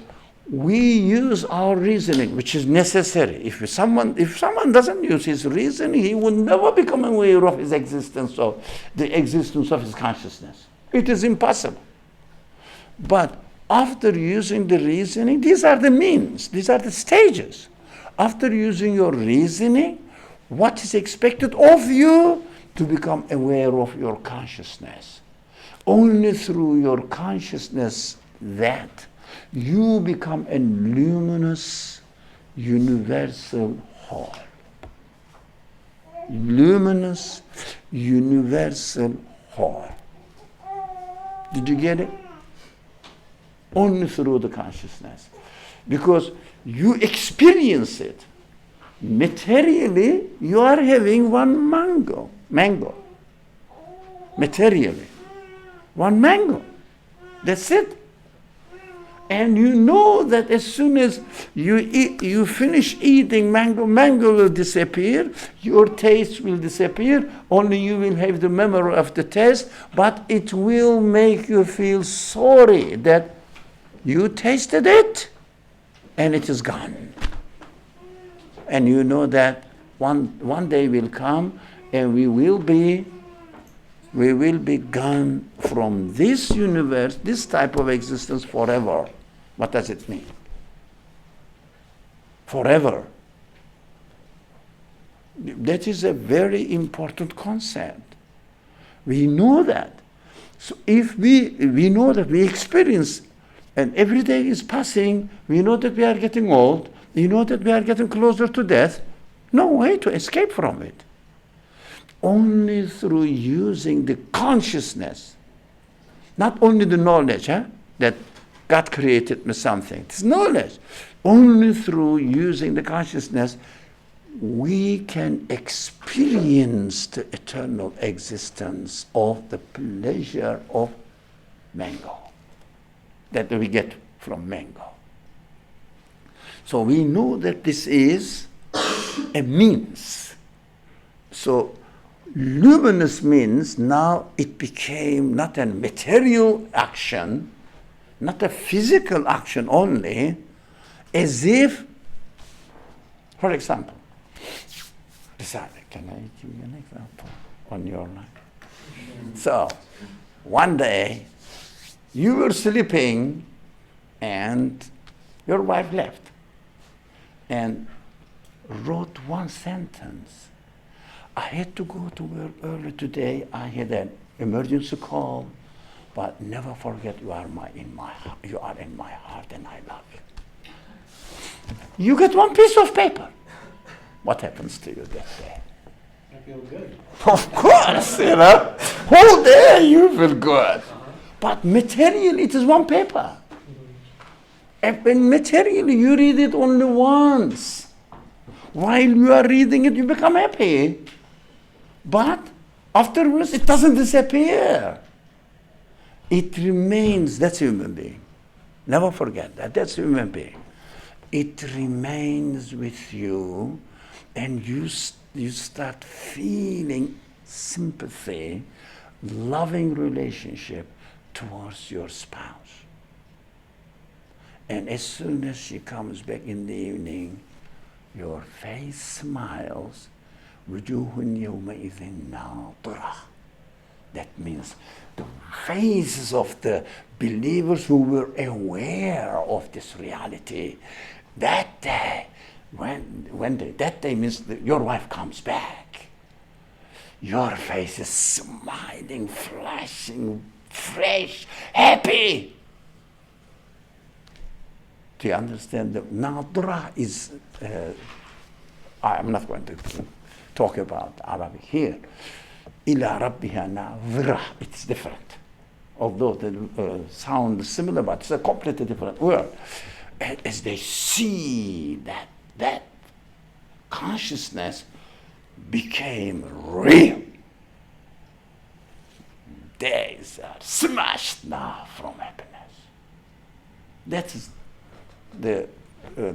Speaker 1: we use our reasoning, which is necessary. If someone doesn't use his reasoning, he will never become aware of his existence, of the existence of his consciousness. It is impossible. But after using the reasoning, these are the means, these are the stages. After using your reasoning, what is expected of you to become aware of your consciousness? Only through your consciousness that you become a luminous, universal whole. Luminous, universal whole. Did you get it? Only through the consciousness. Because you experience it. Materially, you are having one mango. Materially. One mango. That's it. And you know that as soon as you finish eating mango will disappear, your taste will disappear, only you will have the memory of the taste, but it will make you feel sorry that you tasted it and it is gone. And you know that one day will come and we will be gone from this universe, this type of existence forever. What does it mean? Forever. That is a very important concept. We know that. So if we know that we experience, and every day is passing, we know that we are getting old, we know that we are getting closer to death, no way to escape from it. Only through using the consciousness, not only the knowledge, that God created me something. It's knowledge. Only through using the consciousness, we can experience the eternal existence of the pleasure of mango that we get from mango. So we know that this is a means. So luminous means now it became not a material action, not a physical action only, as if, for example, can I give you an example on your life? So, one day, you were sleeping and your wife left and wrote one sentence. I had to go to work early today. I had an emergency call, but never forget you are in my heart and I love you. You get one piece of paper. What happens to you that day?
Speaker 5: I feel good.
Speaker 1: Of course, whole day you feel good. But materially, it is one paper. And materially, you read it only once. While you are reading it, you become happy. But afterwards, it doesn't disappear. It remains. That's human being. Never forget that. That's human being. It remains with you, and you start feeling sympathy, loving relationship towards your spouse. And as soon as she comes back in the evening, your face smiles. وجوه يومئذ ناظرة. That means the faces of the believers who were aware of this reality, that day, that day means that your wife comes back. Your face is smiling, flashing, fresh, happy. Do you understand? The nadra is, I'm not going to talk about Arabic here. Ila rabbiha nadra. It's different. Although the sound is similar, but it's a completely different word. As they see that consciousness became real, they are smashed now from happiness. That is the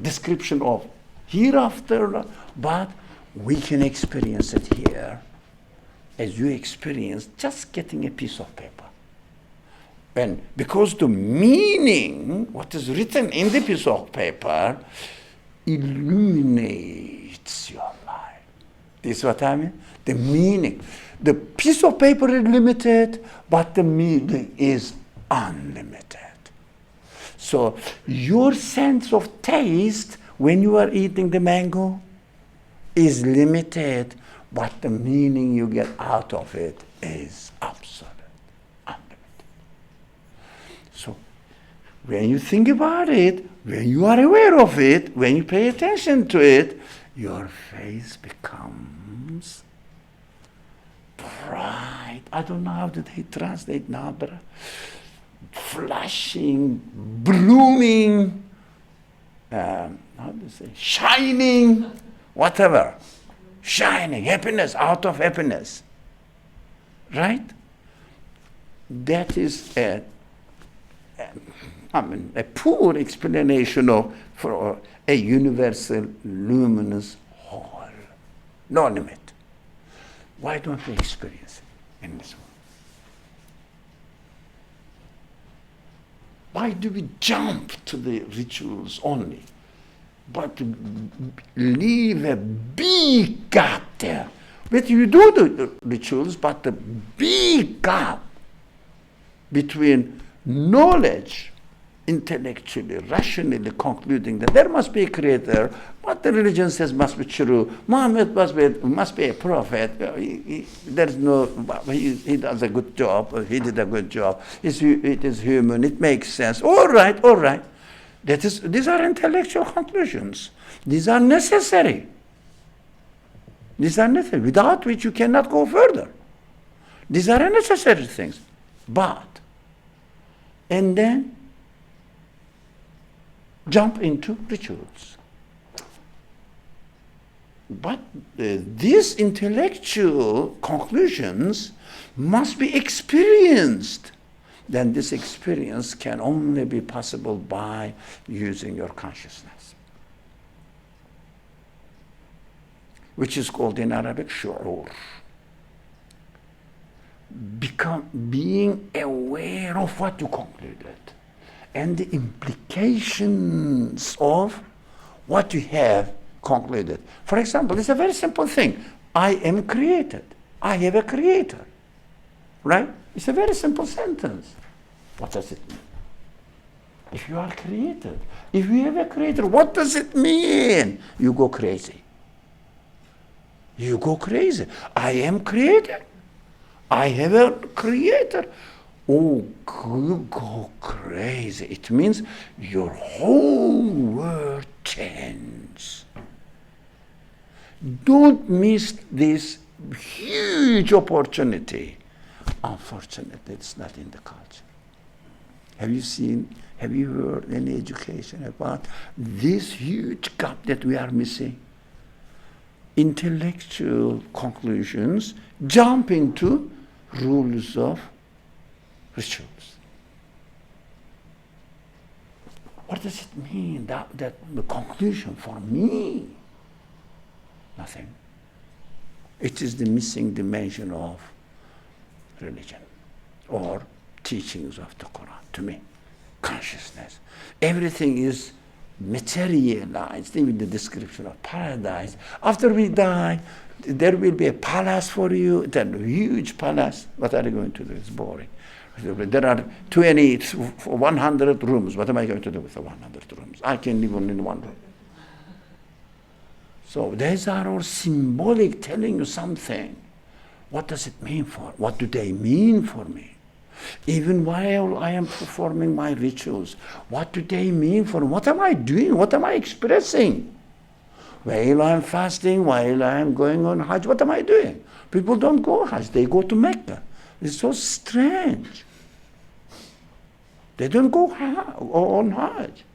Speaker 1: description of hereafter, but we can experience it here as you experience just getting a piece of paper. And because the meaning, what is written in the piece of paper, illuminates your life. This is what I mean? The meaning. The piece of paper is limited, but the meaning is unlimited. So your sense of taste when you are eating the mango is limited, but the meaning you get out of it is absolute, unlimited. So when you think about it, when you are aware of it, when you pay attention to it, your face becomes bright. I don't know how do they translate nadra. Flashing, blooming, how do you say, shining, whatever. Shining, happiness, out of happiness. Right? That is a poor explanation for a universal luminous whole. No limit. Why don't we experience it in this world? Why do we jump to the rituals only? But leave a big gap there. But you do the rituals, but the big gap between knowledge, intellectually, rationally concluding that there must be a creator, what the religion says must be true, Muhammad must be a prophet, he does a good job, he did a good job, it is human, it makes sense, all right. These are intellectual conclusions. These are necessary. Without which you cannot go further. These are necessary things. And then jump into rituals. But these intellectual conclusions must be experienced. Then this experience can only be possible by using your consciousness, which is called in Arabic shu'ur. Being aware of what you concluded and the implications of what you have concluded. For example, it's a very simple thing. I am created. I have a creator. Right? It's a very simple sentence. What does it mean? If you are created, if you have a creator, what does it mean? You go crazy. I am created. I have a creator. Oh, you go crazy. It means your whole world chance. Don't miss this huge opportunity. Unfortunately, it's not in the culture. Have you heard any education about this huge gap that we are missing? Intellectual conclusions jump into rules of rituals. What does it mean, that the conclusion for me? Nothing. It is the missing dimension of religion or teachings of the Quran to me. Consciousness. Everything is materialized, even the description of paradise. After we die, there will be a palace for you, then a huge palace. What are you going to do? It's boring. There are 100 rooms. What am I going to do with the 100 rooms? I can live only in one room. So these are all symbolic, telling you something. What does it mean for? What do they mean for me? Even while I am performing my rituals, what do they mean for me? What am I doing? What am I expressing? While I am fasting, while I am going on Hajj, what am I doing? People don't go Hajj, they go to Mecca. It's so strange. They don't go on Hajj.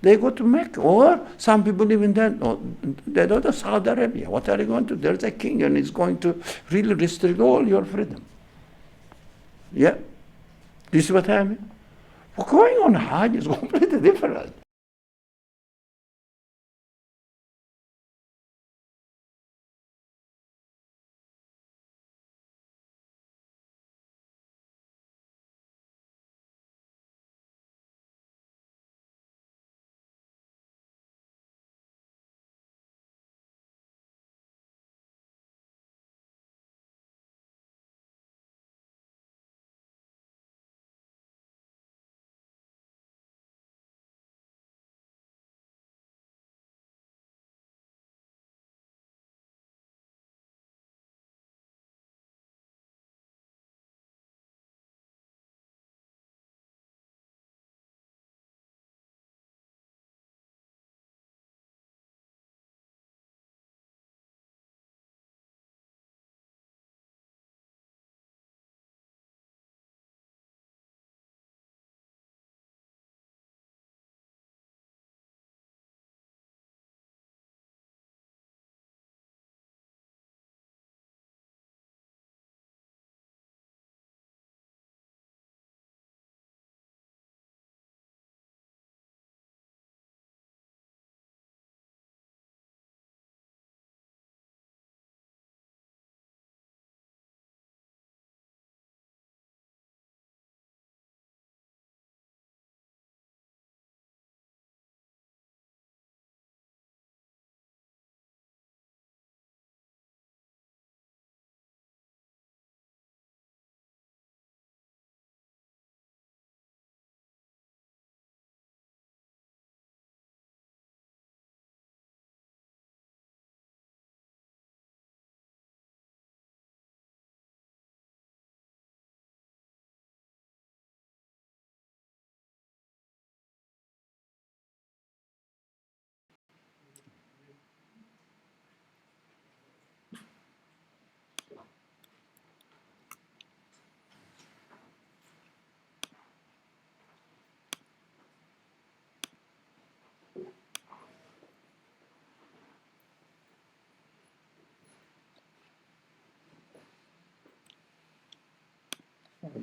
Speaker 1: They go to Mecca. Or some people even then, they go to Saudi Arabia. What are you going to do? There's a king and he's going to really restrict all your freedom. Yeah? This is what I mean? Well, going on Hajj is completely different.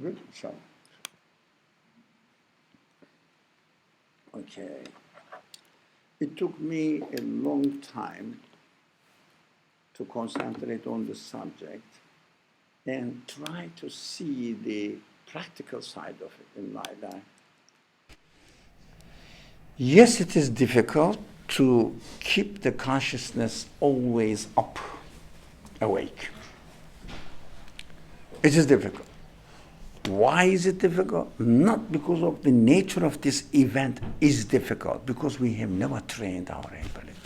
Speaker 1: Good. So, okay. It took me a long time to concentrate on the subject and try to see the practical side of it in my life. Yes, it is difficult to keep the consciousness always up, awake. It is difficult. Why is it difficult? Not because of the nature of this event is difficult, because we have never trained our abilities.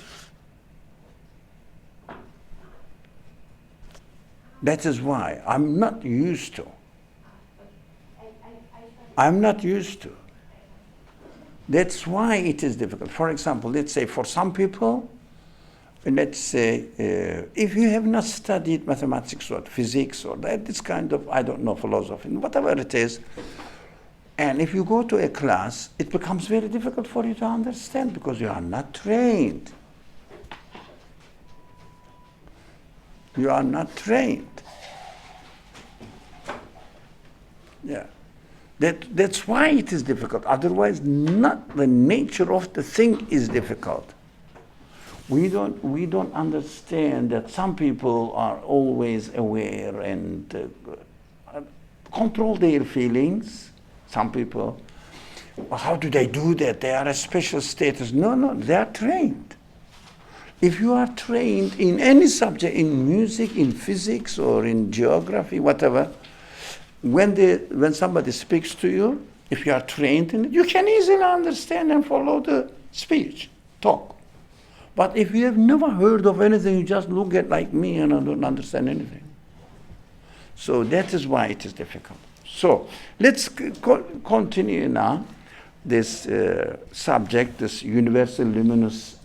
Speaker 1: That is why I'm not used to. That's why it is difficult. For example, let's say for some people, let's say if you have not studied mathematics or physics or this kind of, I don't know, philosophy, whatever it is, and if you go to a class, it becomes very difficult for you to understand because you are not trained. You are not trained. Yeah. That's why it is difficult. Otherwise, not the nature of the thing is difficult. We don't understand that some people are always aware and control their feelings. Some people, how do they do that? They are a special status. No, they are trained. If you are trained in any subject, in music, in physics, or in geography, whatever, when somebody speaks to you, if you are trained in it, you can easily understand and follow the speech, talk. But if you have never heard of anything, you just look at like me and I don't understand anything. So that is why it is difficult. So let's continue now this subject, this universal luminous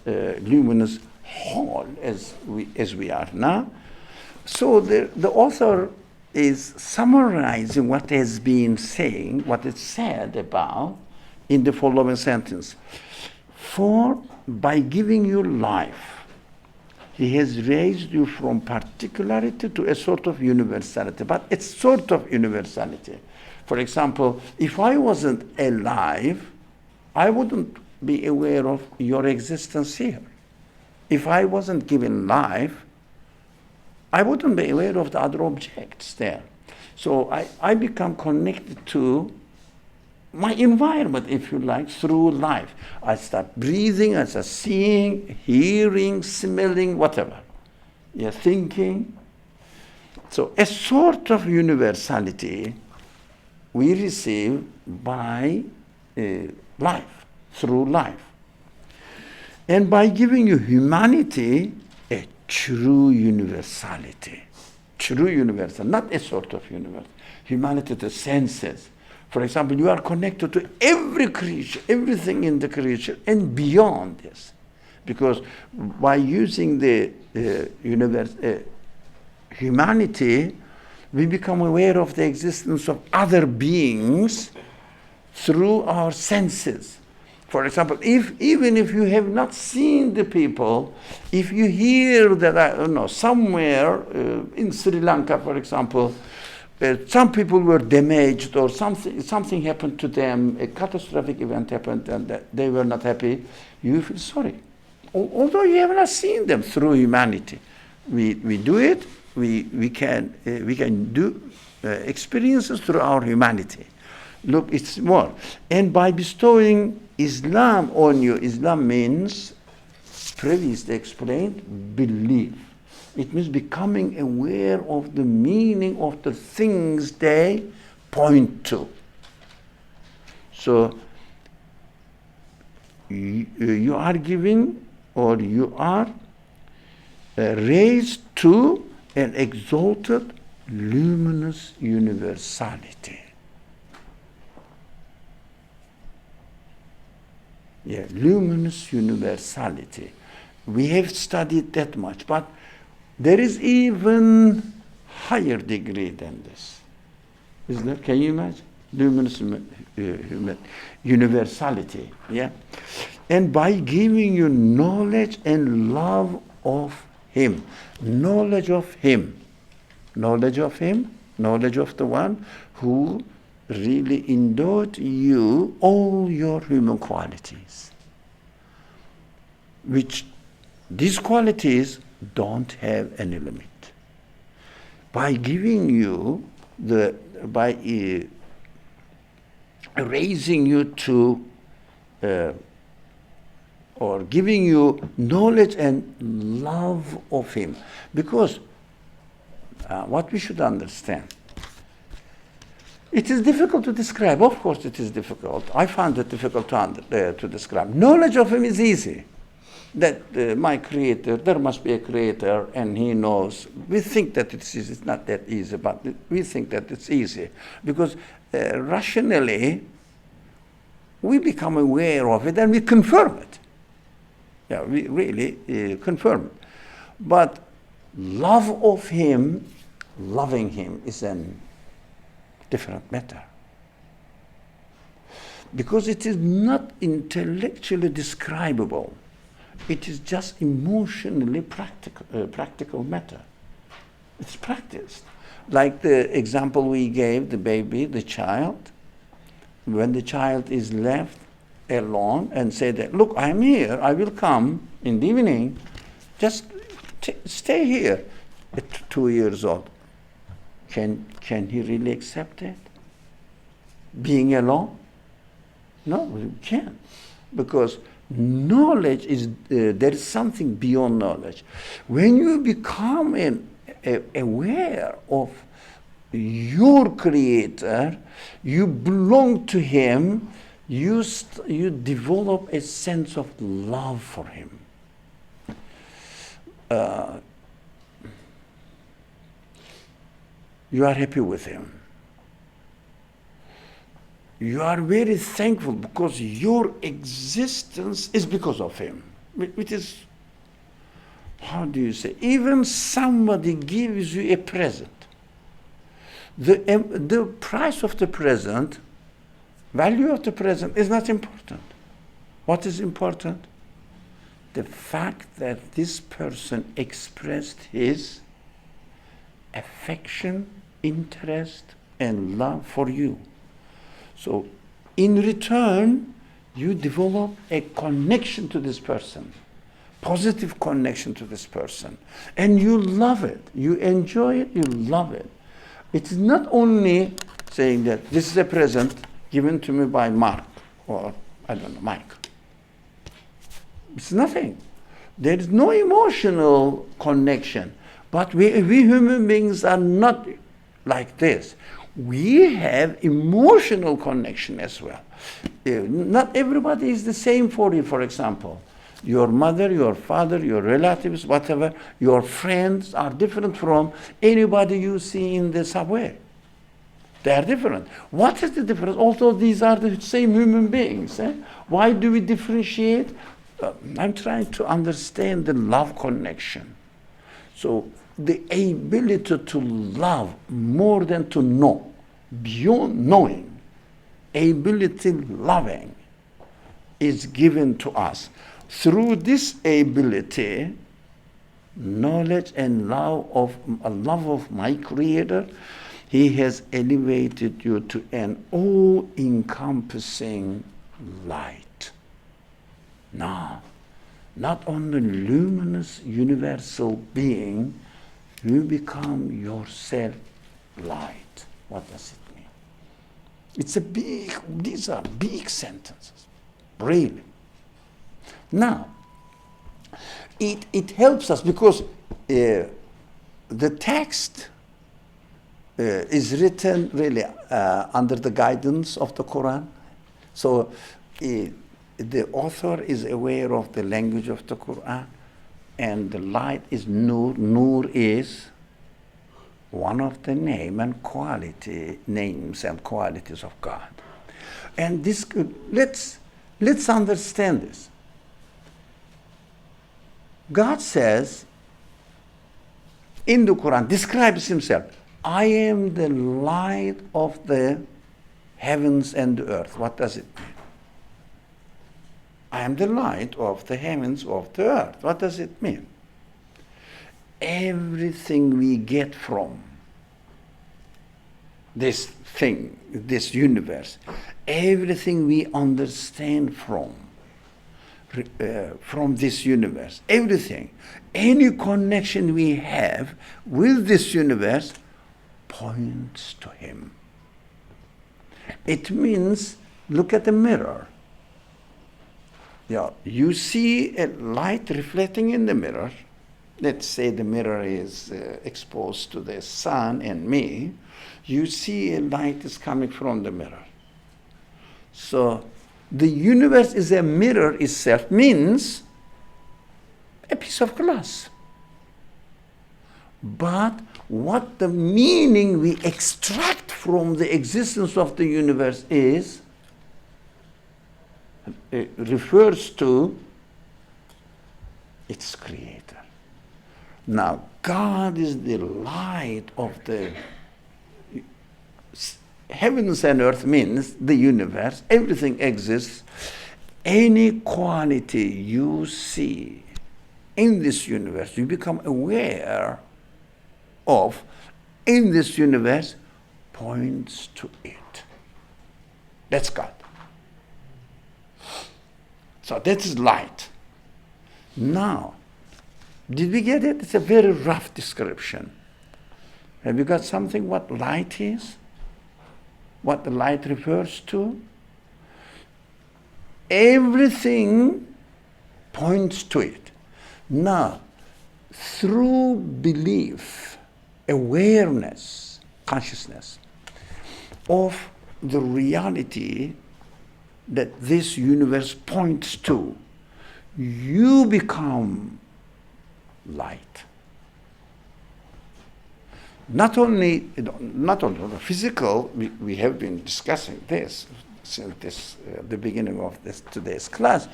Speaker 1: whole as we are now. So the author is summarizing what has been saying, what is said about in the following sentence. For by giving you life, he has raised you from particularity to a sort of universality, but it's sort of universality. For example, if I wasn't alive, I wouldn't be aware of your existence here. If I wasn't given life, I wouldn't be aware of the other objects there. So I become connected to my environment, if you like, through life. I start breathing, I start seeing, hearing, smelling, whatever. Yeah, thinking. So a sort of universality we receive by life, through life. And by giving you humanity, a true universality. True universal, not a sort of universal. Humanity to senses. For example, you are connected to every creature, everything in the creature, and beyond this. Because by using the humanity, we become aware of the existence of other beings through our senses. For example, even if you have not seen the people, if you hear that, I don't know, somewhere in Sri Lanka, for example, some people were damaged or something happened to them, a catastrophic event happened and they were not happy, you feel sorry. Although you have not seen them through humanity. We do it, we can do experiences through our humanity. Look, it's more. And by bestowing Islam on you, Islam means, previously explained, belief. It means becoming aware of the meaning of the things they point to. So you are giving, or you are raised to an exalted, luminous universality. Yeah, luminous universality. We have studied that much, but there is even higher degree than this. Isn't it? Can you imagine? Luminous universality. Yeah? And by giving you knowledge and love of him. Knowledge of him. Knowledge of him. Knowledge of the one who really endowed you all your human qualities. Which these qualities don't have any limit. By giving you by raising you to, or giving you knowledge and love of him. Because what we should understand, it is difficult to describe. Of course it is difficult. I found it difficult to describe. Knowledge of him is easy. That my creator, there must be a creator and he knows. We think that it's easy. It's not that easy, but we think that it's easy. Because rationally, we become aware of it and we confirm it. Yeah, we really confirm it. But love of him, loving him is a different matter. Because it is not intellectually describable. It is just emotionally practical matter. It's practiced. Like the example we gave, the baby, the child, when the child is left alone and say that, look, I'm here, I will come in the evening, just stay here. At 2 years old, can he really accept it? Being alone? No, we can't. Because knowledge is, there is something beyond knowledge. When you become aware of your Creator, you belong to Him, you develop a sense of love for Him. You are happy with Him. You are very thankful because your existence is because of Him. Which is, how do you say, even somebody gives you a present. The price of the present, value of the present is not important. What is important? The fact that this person expressed his affection, interest, and love for you. So, in return, you develop a connection to this person, positive connection to this person, and you love it, you enjoy it, you love it. It's not only saying that this is a present given to me by Mark, or I don't know, Mike. It's nothing. There is no emotional connection. But we human beings are not like this. We have emotional connection as well. Not everybody is the same for you, for example. Your mother, your father, your relatives, whatever, your friends are different from anybody you see in the subway. They are different. What is the difference? Although these are the same human beings. Why do we differentiate? I'm trying to understand the love connection. So the ability to love more than to know, beyond knowing, ability loving is given to us. Through this ability, knowledge and love of my Creator, He has elevated you to an all-encompassing light. Now, not only luminous universal being, you become yourself light. What does it mean? These are big sentences, really. Now, it helps us because the text is written really under the guidance of the Quran. So the author is aware of the language of the Quran, and the light is Nur. Nur is one of the names and qualities of God. And this let's understand this. God says in the Quran, describes Himself, I am the light of the heavens and the earth. What does it mean? I am the light of the heavens, of the earth. What does it mean? Everything we get from this thing, this universe, everything we understand from this universe, everything, any connection we have with this universe points to Him. It means, look at the mirror. Yeah, you see a light reflecting in the mirror. Let's say the mirror is exposed to the sun and me. You see a light is coming from the mirror. So the universe is a mirror itself, means a piece of glass. But what the meaning we extract from the existence of the universe is refers to its creator. Now, God is the light of the heavens and earth, means the universe, everything exists. Any quality you see in this universe, you become aware of in this universe, points to it. That's God. So that is light. Now, did we get it? It's a very rough description. Have you got something what light is? What the light refers to? Everything points to it. Now, through belief, awareness, consciousness of the reality that this universe points to, you become light. Not only the physical, we have been discussing this since the beginning of today's class,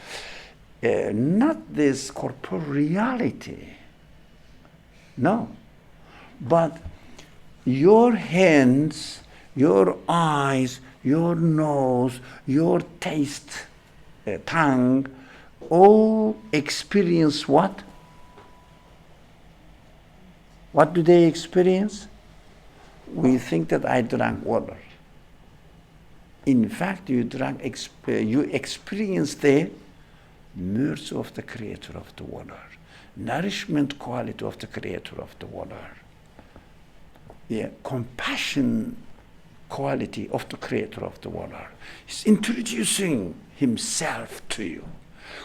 Speaker 1: not this corporeality, no, but your hands, your eyes, your nose, your taste, tongue, all experience what? What do they experience? We think that I drank water. In fact, you experience the mercy of the creator of the water, nourishment quality of the creator of the water, the compassion quality of the creator of the water. He's introducing himself to you.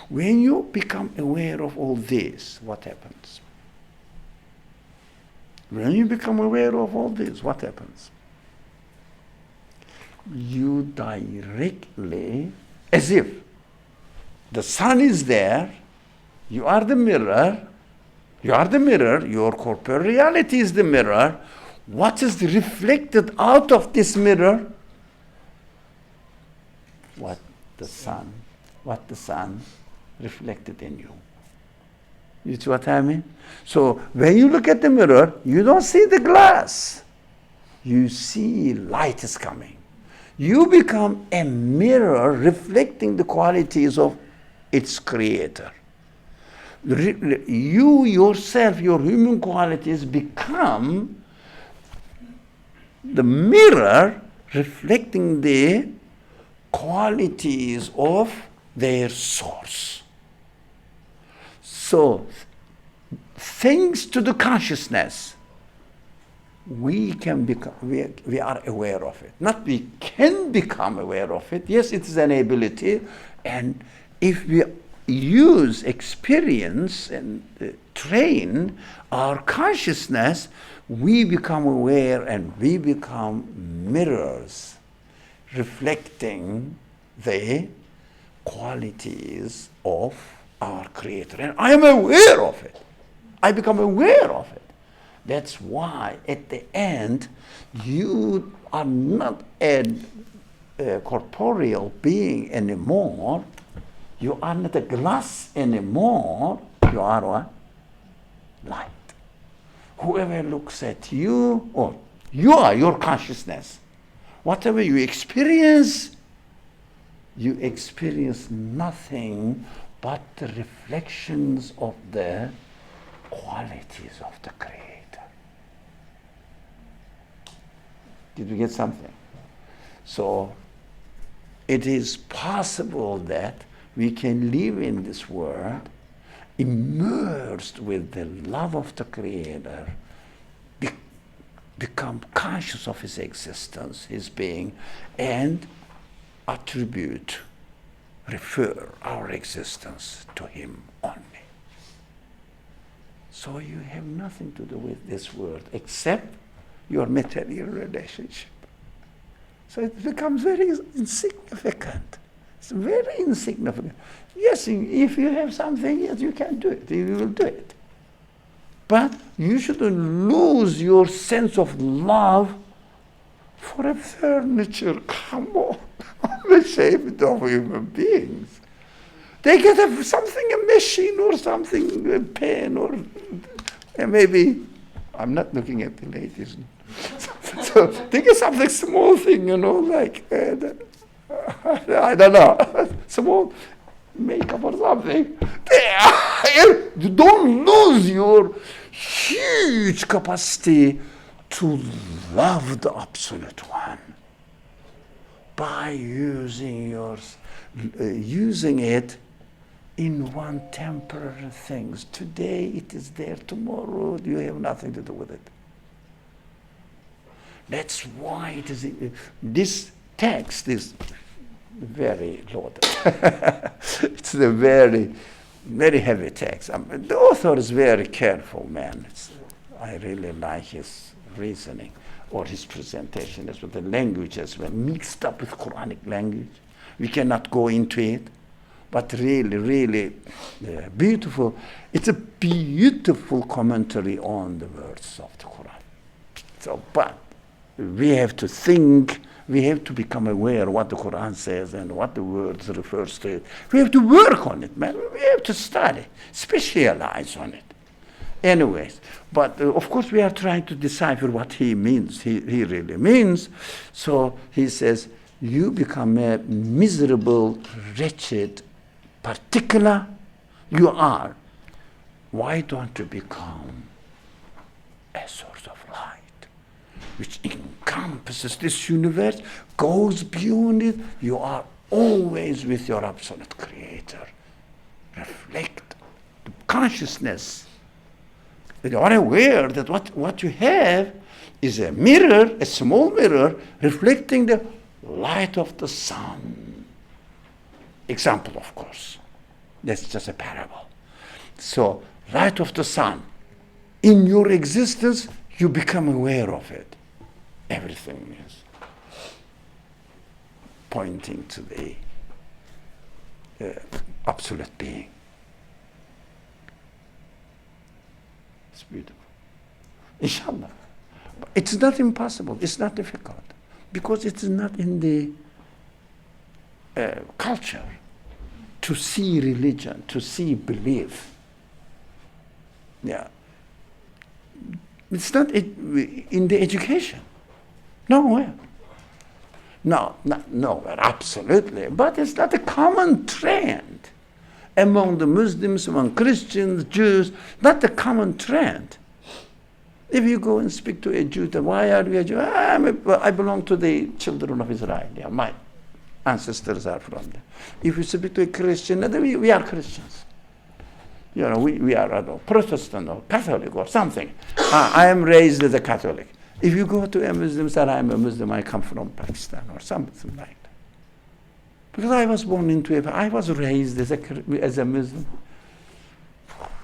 Speaker 1: When you become aware of all this, what happens? When you become aware of all this, what happens? You directly, as if the sun is there, you are the mirror, your corporeal reality is the mirror. What is reflected out of this mirror? What the sun reflected in you. You see what I mean? So when you look at the mirror, you don't see the glass. You see light is coming. You become a mirror reflecting the qualities of its creator. You yourself, your human qualities become the mirror reflecting the qualities of their source. So, thanks to the consciousness, we can become, we are aware of it. Not we can become aware of it. Yes, it is an ability, and if we use experience and train our consciousness, we become aware and we become mirrors reflecting the qualities of our creator. And I am aware of it. I become aware of it. That's why at the end, you are not a corporeal being anymore. You are not a glass anymore. You are what? Light. Whoever looks at you, or you are your consciousness. Whatever you experience nothing but the reflections of the qualities of the Creator. Did we get something? So it is possible that we can live in this world immersed with the love of the Creator, become conscious of his existence, his being, and refer our existence to him only. So you have nothing to do with this world except your material relationship. So it becomes very insignificant. It's very insignificant. Yes, if you have something, yes, you can do it. You will do it. But you shouldn't lose your sense of love For a furniture, come on. I'm ashamed of human beings. They get something, a machine or something, a pen or maybe, I'm not looking at the ladies. So they get something small thing, like, I don't know, small makeup or something. You don't lose your huge capacity to love the absolute one by using it in one temporary things. Today it is there, tomorrow you have nothing to do with it. That's why it is. This text is very loaded. It's a very, very heavy text. The author is very careful, man. I really like his reasoning or his presentation as well. The language as well, mixed up with Quranic language. We cannot go into it, but really, really beautiful. It's a beautiful commentary on the words of the Quran. So, but we have to think, we have to become aware what the Quran says and what the words refers to. We have to work on it, man. We have to study, specialize on it. Anyways, but of course we are trying to decipher what he means, he really means. So he says, you become a miserable, wretched, particular, you are. Why don't you become a source of light, which encompasses this universe, goes beyond it? You are always with your absolute creator. Reflect the consciousness. You are aware that what you have is a mirror, a small mirror, reflecting the light of the sun. Example, of course. That's just a parable. So, light of the sun. In your existence, you become aware of it. Everything is pointing to the absolute being. It's beautiful. Inshallah. It's not impossible. It's not difficult. Because it's not in the culture to see religion, to see belief. Yeah. It's not in the education. Nowhere. No, not nowhere, absolutely. But it's not a common trend among the Muslims, among Christians, Jews, not a common trend. If you go and speak to a Jew, why are you a Jew? I belong to the children of Israel. Yeah, my ancestors are from there. If you speak to a Christian, we are Christians. We are Protestant or Catholic or something. I am raised as a Catholic. If you go to a Muslim, say, I am a Muslim, I come from Pakistan or something like that. Because I was born I was raised as a Muslim.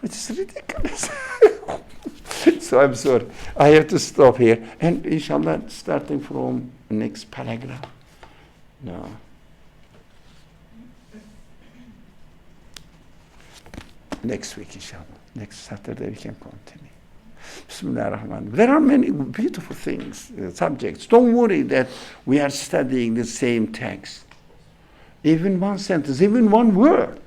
Speaker 1: It's ridiculous. So I'm sorry. I have to stop here. And inshallah, starting from next paragraph. No. Next week, inshallah. Next Saturday, we can continue. Bismillah ar-Rahman. There are many beautiful things, subjects. Don't worry that we are studying the same text. Even one sentence, even one word.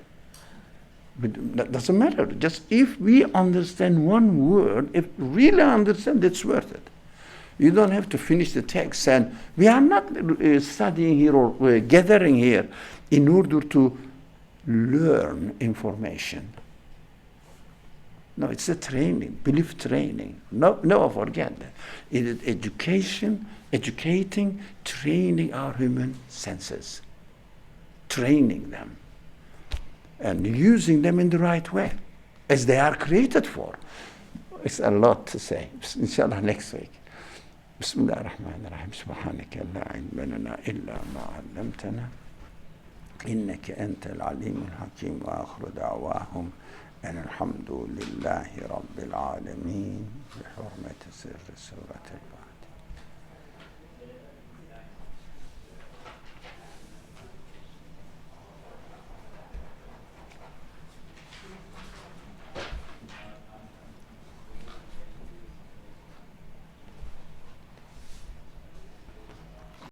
Speaker 1: That doesn't matter. Just if we understand one word, if really understand, it's worth it. You don't have to finish the text. And we are not studying here or gathering here in order to learn information. No, it's a training, belief training. No, forget that. It is education, educating, training our human senses. Training them. And using them in the right way, as they are created for. It's a lot to say. Inshallah, next week. Bismillah ar-Rahman ar-Rahim. Subhanaka la ilma lana illa ma 'allamtana. Innaka antal alim al-hakim wa akhiru da'wahum an alhamdulillahi rabbil alamin. Bi hurmati sirri surat al